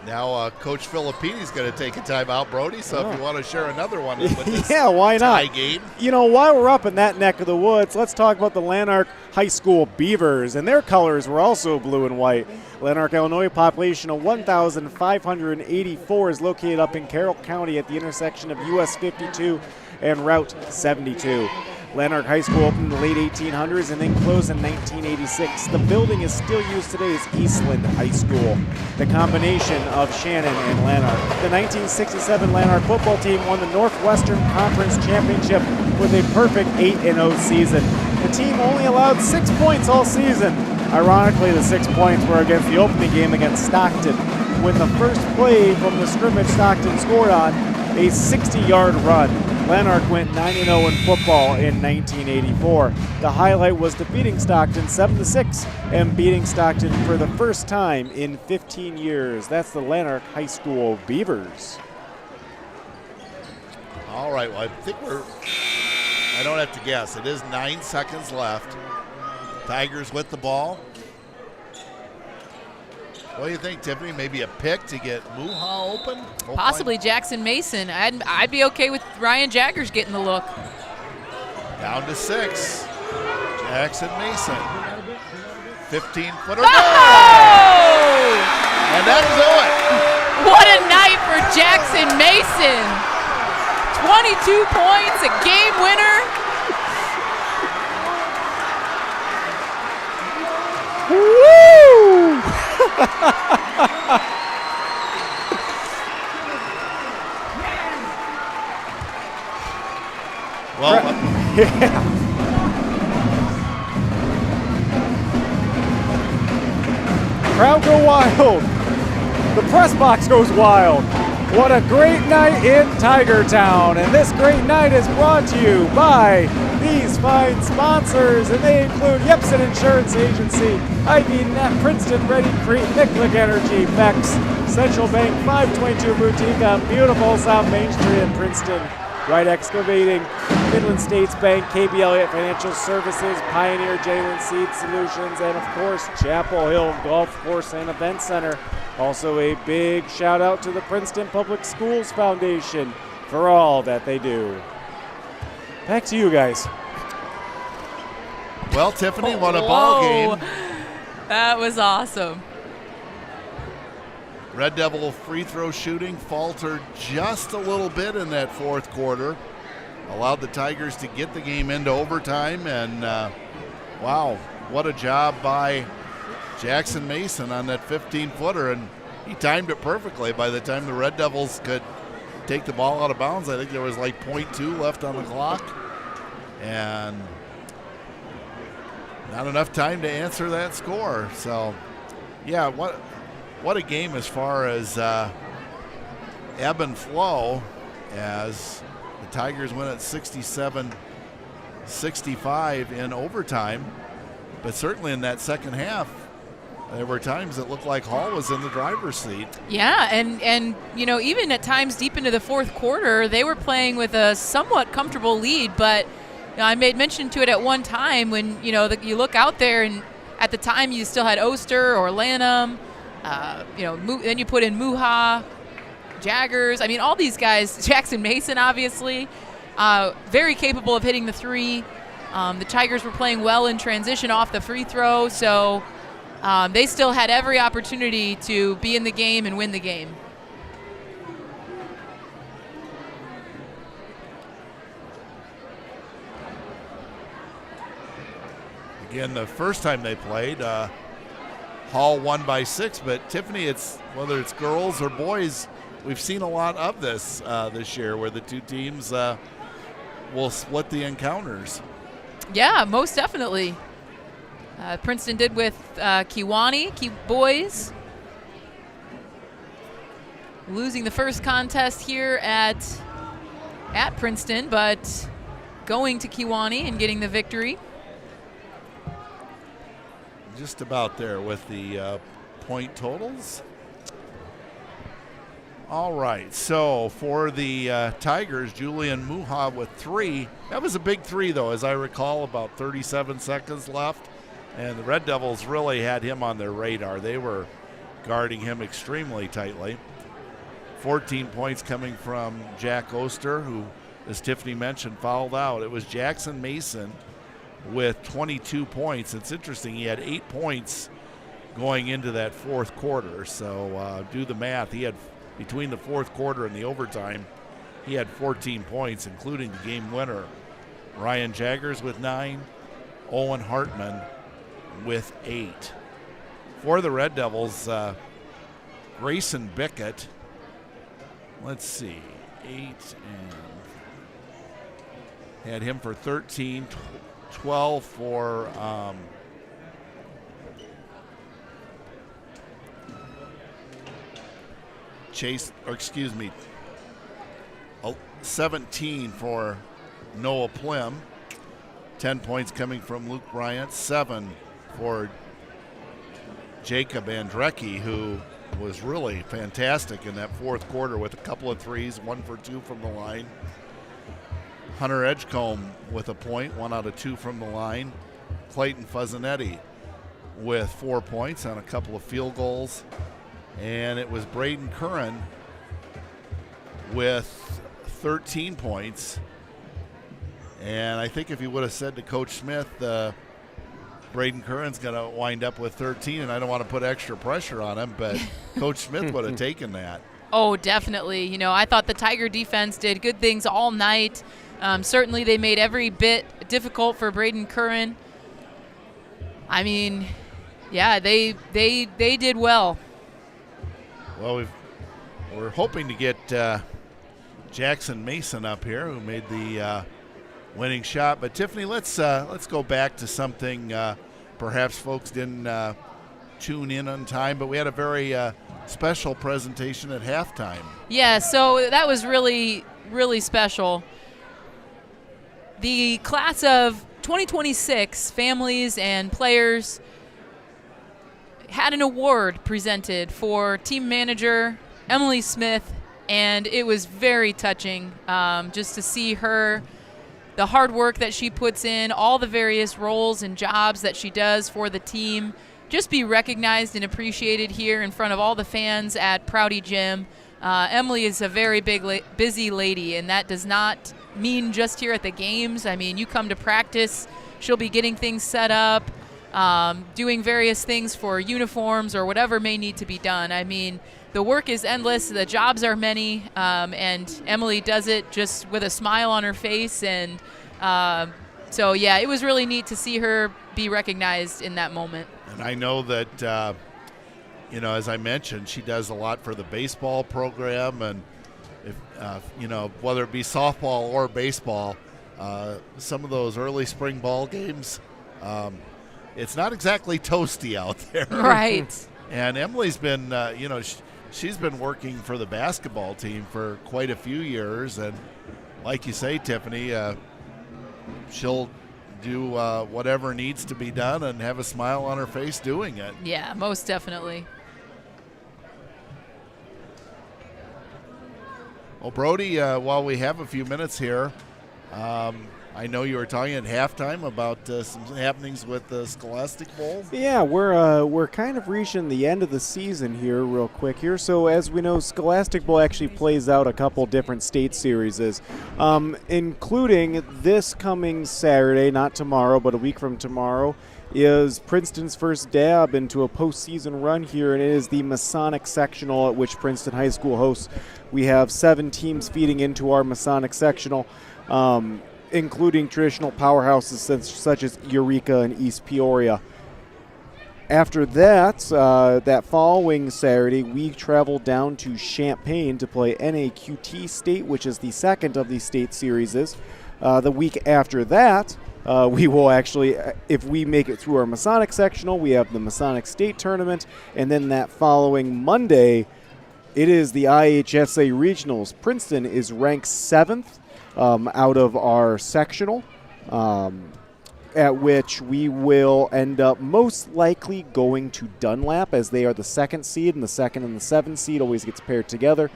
Now, Coach Filippini's going to take a time out, Brody, so if you want to share another one with this yeah, why not? tie game. You know, while we're up in that neck of the woods, let's talk about the Lanark High School Beavers, and their colors were also blue and white. Lanark, Illinois, population of 1,584, is located up in Carroll County at the intersection of US 52 and Route 72. Lanark High School opened in the late 1800s and then closed in 1986. The building is still used today as Eastland High School. The combination of Shannon and Lanark. The 1967 Lanark football team won the Northwestern Conference Championship with a perfect 8-0 season. The team only allowed 6 points all season. Ironically, the 6 points were against the opening game against Stockton, when the first play from the scrimmage Stockton scored on a 60-yard run. Lanark went 9-0 in football in 1984. The highlight was defeating Stockton 7-6 and beating Stockton for the first time in 15 years. That's the Lanark High School Beavers. All right, well, I think I don't have to guess. It is 9 seconds left. Tigers with the ball. What do you think, Tiffany? Maybe a pick to get Muha open? Possibly Jackson Mason. I'd be okay with Ryan Jaggers getting the look. Down to 6. Jackson Mason. 15-footer. Oh! And that'll do it. What a night for Jackson Mason. 22 points, a game winner. Woo! Well, yeah. Crowd go wild. The press box goes wild. What a great night in Tiger Town. And this great night is brought to you by these fine sponsors, and they include Yepsen Insurance Agency, Ivy Net, Princeton, Ready Creek, Nicklick Energy, Bex, Central Bank, 522 Boutique on beautiful South Main Street in Princeton, Wright Excavating, Midland States Bank, KB Elliott Financial Services, Pioneer Jalen Seed Solutions, and of course Chapel Hill Golf Course and Event Center. Also a big shout out to the Princeton Public Schools Foundation for all that they do. Back to you guys. Well, Tiffany, what a ball game. That was awesome. Red Devil free throw shooting faltered just a little bit in that fourth quarter. Allowed the Tigers to get the game into overtime, and wow, what a job by Jackson Mason on that 15-footer, and he timed it perfectly. By the time the Red Devils could take the ball out of bounds, I think there was like 0.2 left on the clock, and not enough time to answer that score. So, yeah, what what a game as far as ebb and flow, as the Tigers win at 67-65 in overtime. But certainly in that second half, there were times it looked like Hall was in the driver's seat. Yeah, and even at times deep into the fourth quarter, they were playing with a somewhat comfortable lead. But I made mention to it at one time when you look out there, and at the time you still had Oster or Lanham, then you put in Muha, Jaggers. I mean, all these guys, Jackson Mason, obviously, very capable of hitting the three. The Tigers were playing well in transition off the free throw, so they still had every opportunity to be in the game and win the game. Again, the first time they played, Hall won by 6, but Tiffany, it's whether it's girls or boys, we've seen a lot of this this year where the two teams will split the encounters. Yeah, most definitely. Princeton did with Kewanee boys. Losing the first contest here at Princeton, but going to Kewanee and getting the victory. Just about there with the point totals. All right, so for the Tigers, Julian Muha with 3. That was a big 3, though, as I recall, about 37 seconds left. And the Red Devils really had him on their radar. They were guarding him extremely tightly. 14 points coming from Jack Oster, who, as Tiffany mentioned, fouled out. It was Jackson Mason with 22 points. It's interesting, he had 8 points going into that fourth quarter. So do the math. He had, between the fourth quarter and the overtime, he had 14 points, including the game winner. Ryan Jaggers with 9, Owen Hartman with 8. For the Red Devils, Grayson Bickett, let's see, 8, and had him for 13, 12 for Chase, or excuse me, 17 for Noah Plim. 10 points coming from Luke Bryant, 7 for Jacob Andrecki, who was really fantastic in that fourth quarter with a couple of threes, 1 for 2 from the line. Hunter Edgecombe with a point, 1 out of 2 from the line. Clayton Fuzzanetti with 4 points on a couple of field goals. And it was Braden Curran with 13 points. And I think if you would have said to Coach Smith, Braden Curran's going to wind up with 13, and I don't want to put extra pressure on him, but Coach Smith would have taken that. Oh, definitely. I thought the Tiger defense did good things all night. Certainly they made every bit difficult for Braden Curran. I mean, yeah, they did well. Well, we're hoping to get Jackson Mason up here, who made the winning shot. But Tiffany, let's go back to something perhaps folks didn't tune in on time, but we had a very special presentation at halftime. Yeah, so that was really, really special. The class of 2026 families and players had an award presented for team manager Emily Smith, and it was very touching just to see her, the hard work that she puts in, all the various roles and jobs that she does for the team, just be recognized and appreciated here in front of all the fans at Prouty Gym. Emily is a very busy lady, and that does not mean just here at the games. I mean, you come to practice, she'll be getting things set up, doing various things for uniforms or whatever may need to be done. I mean, the work is endless, the jobs are many, and Emily does it just with a smile on her face. And so, yeah, it was really neat to see her be recognized in that moment. And I know that, as I mentioned, she does a lot for the baseball program, and if, whether it be softball or baseball, some of those early spring ball games, it's not exactly toasty out there. Right. And Emily's been, she's been working for the basketball team for quite a few years. And like you say, Tiffany, she'll do whatever needs to be done and have a smile on her face doing it. Yeah, most definitely. Well, Prouty, while we have a few minutes here, I know you were talking at halftime about some happenings with the Scholastic Bowl. Yeah, we're kind of reaching the end of the season here real quick here. So as we know, Scholastic Bowl actually plays out a couple different state series, including this coming Saturday, not tomorrow, but a week from tomorrow, is Princeton's first dab into a postseason run here, and it is the Masonic Sectional at which Princeton High School hosts. We have 7 teams feeding into our Masonic Sectional, including traditional powerhouses such as Eureka and East Peoria. After that, that following Saturday, we travel down to Champaign to play NAQT State, which is the second of the state series. The week after that, we will actually, if we make it through our Masonic Sectional, we have the Masonic State Tournament, and then that following Monday, it is the IHSA Regionals. Princeton is ranked 7th out of our sectional, at which we will end up most likely going to Dunlap, as they are the 2nd seed, and the 2nd and the 7th seed always gets paired together.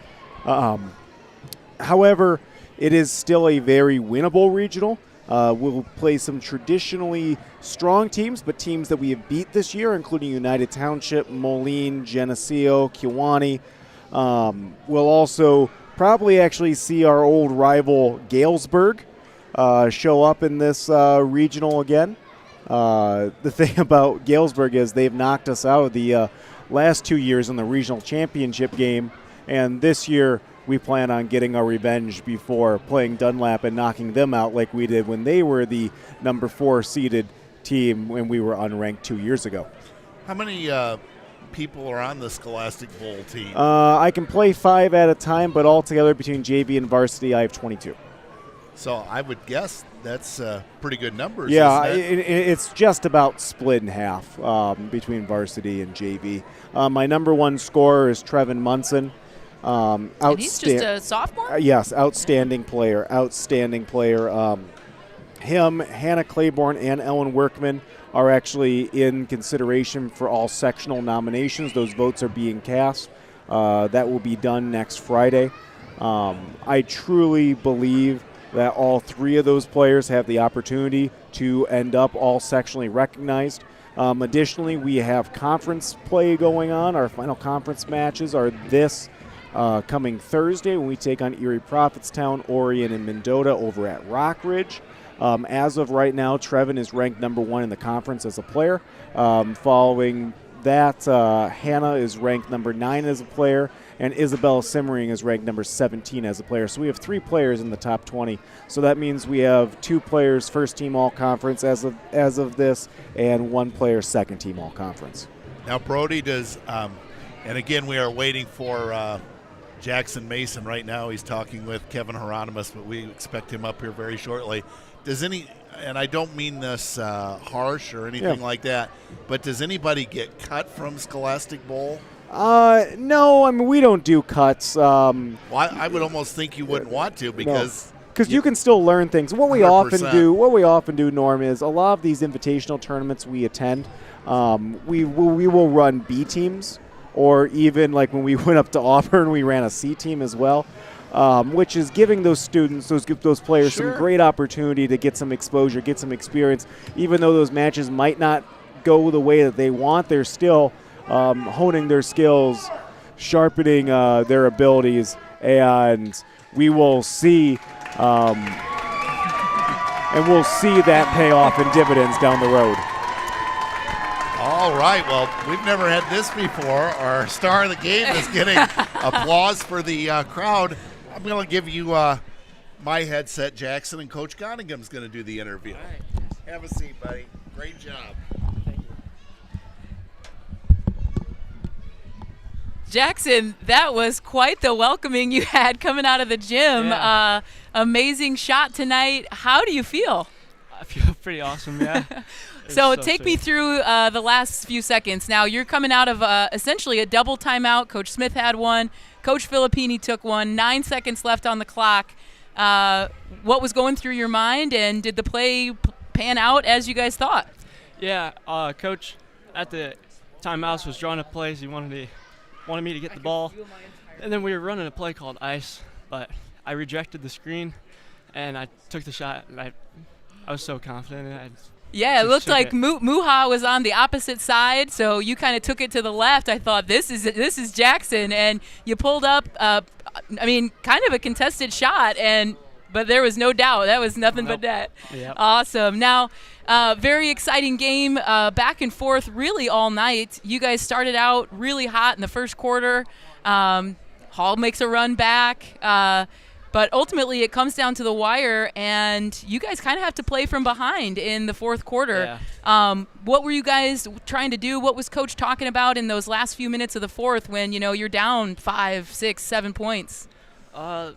However, it is still a very winnable regional. We'll play some traditionally strong teams, but teams that we have beat this year, including United Township, Moline, Geneseo, Kewanee. We'll also probably actually see our old rival Galesburg show up in this regional again. The thing about Galesburg is they've knocked us out of the last 2 years in the regional championship game, and this year we plan on getting our revenge before playing Dunlap and knocking them out like we did when they were the number 4 seeded team when we were unranked 2 years ago. How many people are on the Scholastic Bowl team? I can play 5 at a time, but altogether between JV and varsity, I have 22. So I would guess that's pretty good numbers. Yeah, isn't it? it's just about split in half between varsity and JV. My number 1 scorer is Trevin Munson. And he's just a sophomore? Yes, outstanding player. Him, Hannah Claiborne, and Ellen Workman are actually in consideration for all sectional nominations. Those votes are being cast. That will be done next Friday. I truly believe that all 3 of those players have the opportunity to end up all sectionally recognized. Additionally, we have conference play going on. Our final conference matches are this coming Thursday when we take on Erie Prophetstown, Orion, and Mendota over at Rockridge. As of right now, Trevin is ranked number 1 in the conference as a player. Following that, Hannah is ranked number 9 as a player, and Isabella Simmering is ranked number 17 as a player. So we have 3 players in the top 20. So that means we have 2 players first team all conference as of this, and 1 player second team all conference. Now, Prouty does, and again, we are waiting for Jackson Mason right now. He's talking with Kevin Hieronymus, but we expect him up here very shortly. Does and I don't mean this harsh or anything like that, but does anybody get cut from Scholastic Bowl? No, I mean, we don't do cuts. Well, I would almost think you wouldn't want to, because you can still learn things. What we 100%. often do, Norm, is a lot of these invitational tournaments we attend, we will run B teams, or even like when we went up to Auburn, we ran a C team as well. Which is giving those students, those players, some great opportunity to get some exposure, get some experience. Even though those matches might not go the way that they want, they're still honing their skills, sharpening their abilities, and we will see that pay off in dividends down the road. All right, well, we've never had this before. Our star of the game is getting applause for the crowd. I'm going to give you my headset, Jackson, and Coach Coningham's going to do the interview. All right. Have a seat, buddy. Great job. Jackson, that was quite the welcoming you had coming out of the gym. Yeah. Amazing shot tonight. How do you feel? I feel pretty awesome, yeah. So take me sweet. through the last few seconds. Now, you're coming out of essentially a double timeout. Coach Smith had one. Coach Filippini took one. 9 seconds left on the clock. What was going through your mind, and did the play pan out as you guys thought? Yeah, Coach at the timeouts was drawing up plays. He wanted me to get the ball. And then we were running a play called ice, but I rejected the screen, and I took the shot, and I was so confident. And Yeah, it looked like it. Muha was on the opposite side, so you kind of took it to the left. I thought, this is Jackson, and you pulled up, kind of a contested shot, but there was no doubt. That was nothing but net. Yep. Awesome. Now, very exciting game, back and forth really all night. You guys started out really hot in the first quarter. Hall makes a run back. But ultimately, it comes down to the wire, and you guys kind of have to play from behind in the fourth quarter. Yeah. What were you guys trying to do? What was Coach talking about in those last few minutes of the fourth when, you're down 5, 6, 7 points?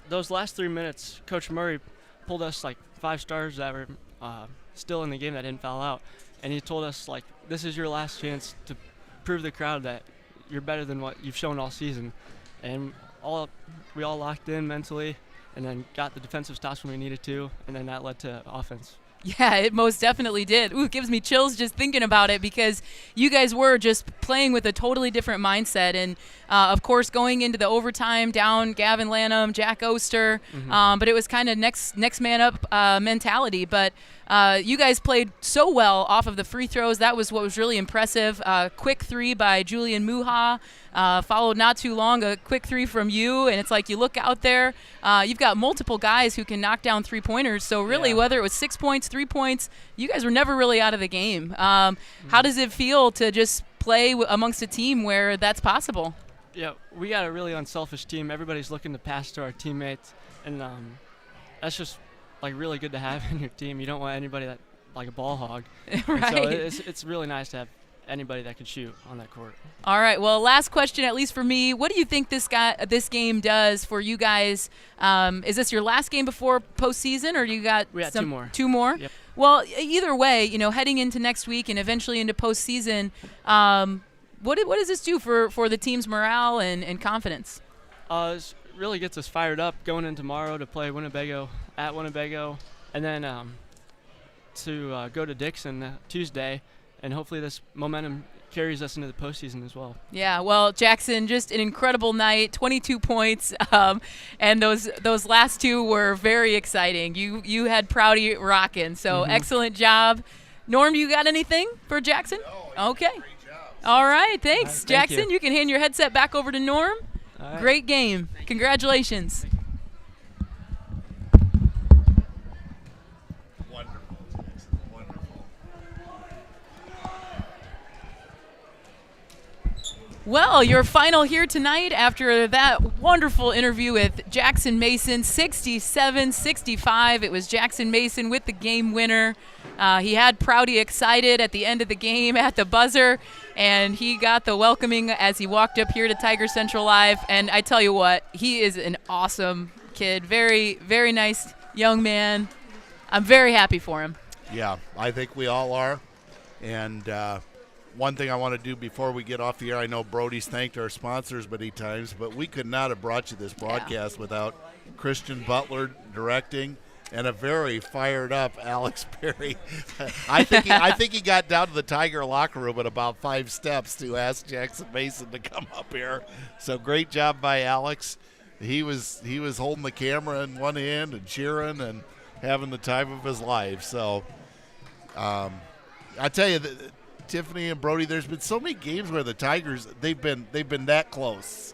Those last 3 minutes, Coach Murray pulled us like 5 stars that were still in the game that didn't foul out. And he told us, like, this is your last chance to prove the crowd that you're better than what you've shown all season. And we all locked in mentally, and then got the defensive stops when we needed to, and then that led to offense. Yeah, it most definitely did. Ooh, it gives me chills just thinking about it, because you guys were just playing with a totally different mindset. And, of course, going into the overtime, down Gavin Lanham, Jack Oster, but it was kind of next man up mentality. But you guys played so well off of the free throws. That was what was really impressive. Quick 3 by Julian Muha. Followed not too long, a quick 3 from you, and it's like you look out there, you've got multiple guys who can knock down 3-pointers. So really, whether it was 6 points, 3 points, you guys were never really out of the game. How does it feel to just play amongst a team where that's possible? Yeah, we got a really unselfish team. Everybody's looking to pass to our teammates, and that's just like really good to have in your team. You don't want anybody that like a ball hog. Right. So it's really nice to have anybody that can shoot on that court. All right. Well, last question, at least for me. What do you think this game does for you guys? Is this your last game before postseason, or do you got We got some, 2 more. 2 more? Yep. Well, either way, heading into next week and eventually into postseason, what does this do for the team's morale and confidence? It really gets us fired up going in tomorrow to play Winnebago at Winnebago, and then to go to Dixon Tuesday. And hopefully this momentum carries us into the postseason as well. Yeah, well, Jackson, just an incredible night, 22 points, and those last 2 were very exciting. You had Prouty rocking, so excellent job. Norm, you got anything for Jackson? No, okay. Great job. All right, thanks, All right, Jackson. thank you can hand your headset back over to Norm. All right. Great game. Congratulations. Wonderful, Jackson. Wonderful. Well, your final here tonight after that wonderful interview with Jackson Mason, 67-65. It was Jackson Mason with the game winner. He had Prouty excited at the end of the game at the buzzer, and he got the welcoming as he walked up here to Tiger Central Live. And I tell you what, he is an awesome kid. Very, very nice young man. I'm very happy for him. Yeah, I think we all are. And one thing I want to do before we get off the air, I know Brody's thanked our sponsors many times, but we could not have brought you this broadcast without Christian Butler directing and a very fired up Alex Perry. I think he got down to the Tiger locker room at about 5 steps to ask Jackson Mason to come up here. So great job by Alex. He was holding the camera in one hand and cheering and having the time of his life. So I tell you, Tiffany and Brody, there's been so many games where the Tigers they've been that close,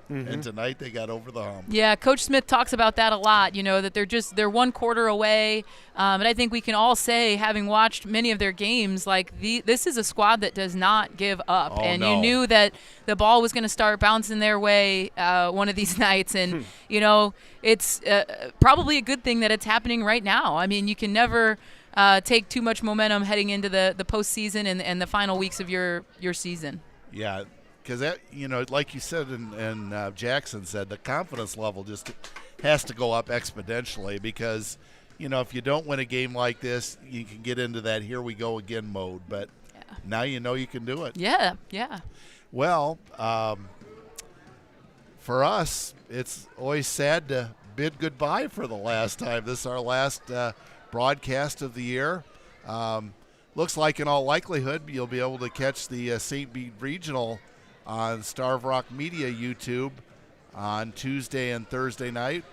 And tonight they got over the hump. Yeah, Coach Smith talks about that a lot, that they're 1 quarter away. And I think we can all say, having watched many of their games, this is a squad that does not give up. Oh, and no. you knew that the ball was going to start bouncing their way one of these nights. And, it's probably a good thing that it's happening right now. I mean, you can never take too much momentum heading into the postseason and the final weeks of your season. Yeah. Because that, like you said, and Jackson said, the confidence level just has to go up exponentially because, if you don't win a game like this, you can get into that here we go again mode. But now you know you can do it. Yeah. Well, for us, it's always sad to bid goodbye for the last time. This is our last broadcast of the year. Looks like in all likelihood you'll be able to catch the St. Bede Regional on Starve Rock Media YouTube on Tuesday and Thursday night.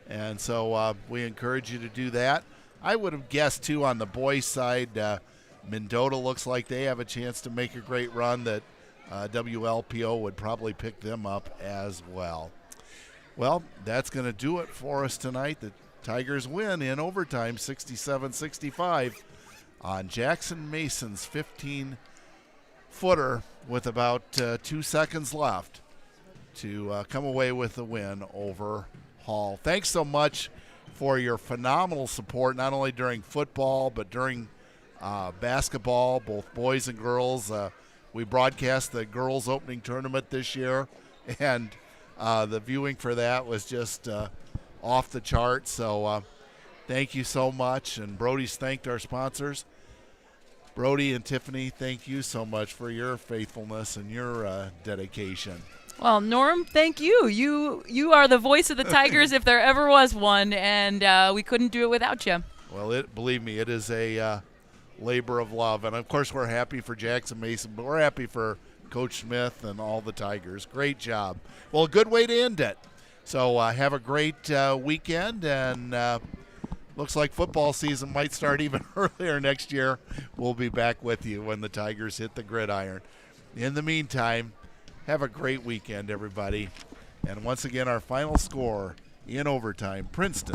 And so we encourage you to do that. I would have guessed, too, on the boys' side, Mendota looks like they have a chance to make a great run, that WLPO would probably pick them up as well. Well, that's going to do it for us tonight. The Tigers win in overtime, 67-65, on Jackson Mason's 15-footer with about 2 seconds left to come away with the win over Hall. Thanks so much for your phenomenal support, not only during football, but during basketball, both boys and girls. We broadcast the girls' opening tournament this year, and the viewing for that was just off the charts. So thank you so much. And Brody's thanked our sponsors. Brody and Tiffany, thank you so much for your faithfulness and your dedication. Well, Norm, thank you. You are the voice of the Tigers if there ever was one, and we couldn't do it without you. Well, believe me, it is a labor of love. And, of course, we're happy for Jackson Mason, but we're happy for Coach Smith and all the Tigers. Great job. Well, a good way to end it. So have a great weekend, and looks like football season might start even earlier next year. We'll be back with you when the Tigers hit the gridiron. In the meantime, have a great weekend, everybody. And once again, our final score in overtime, Princeton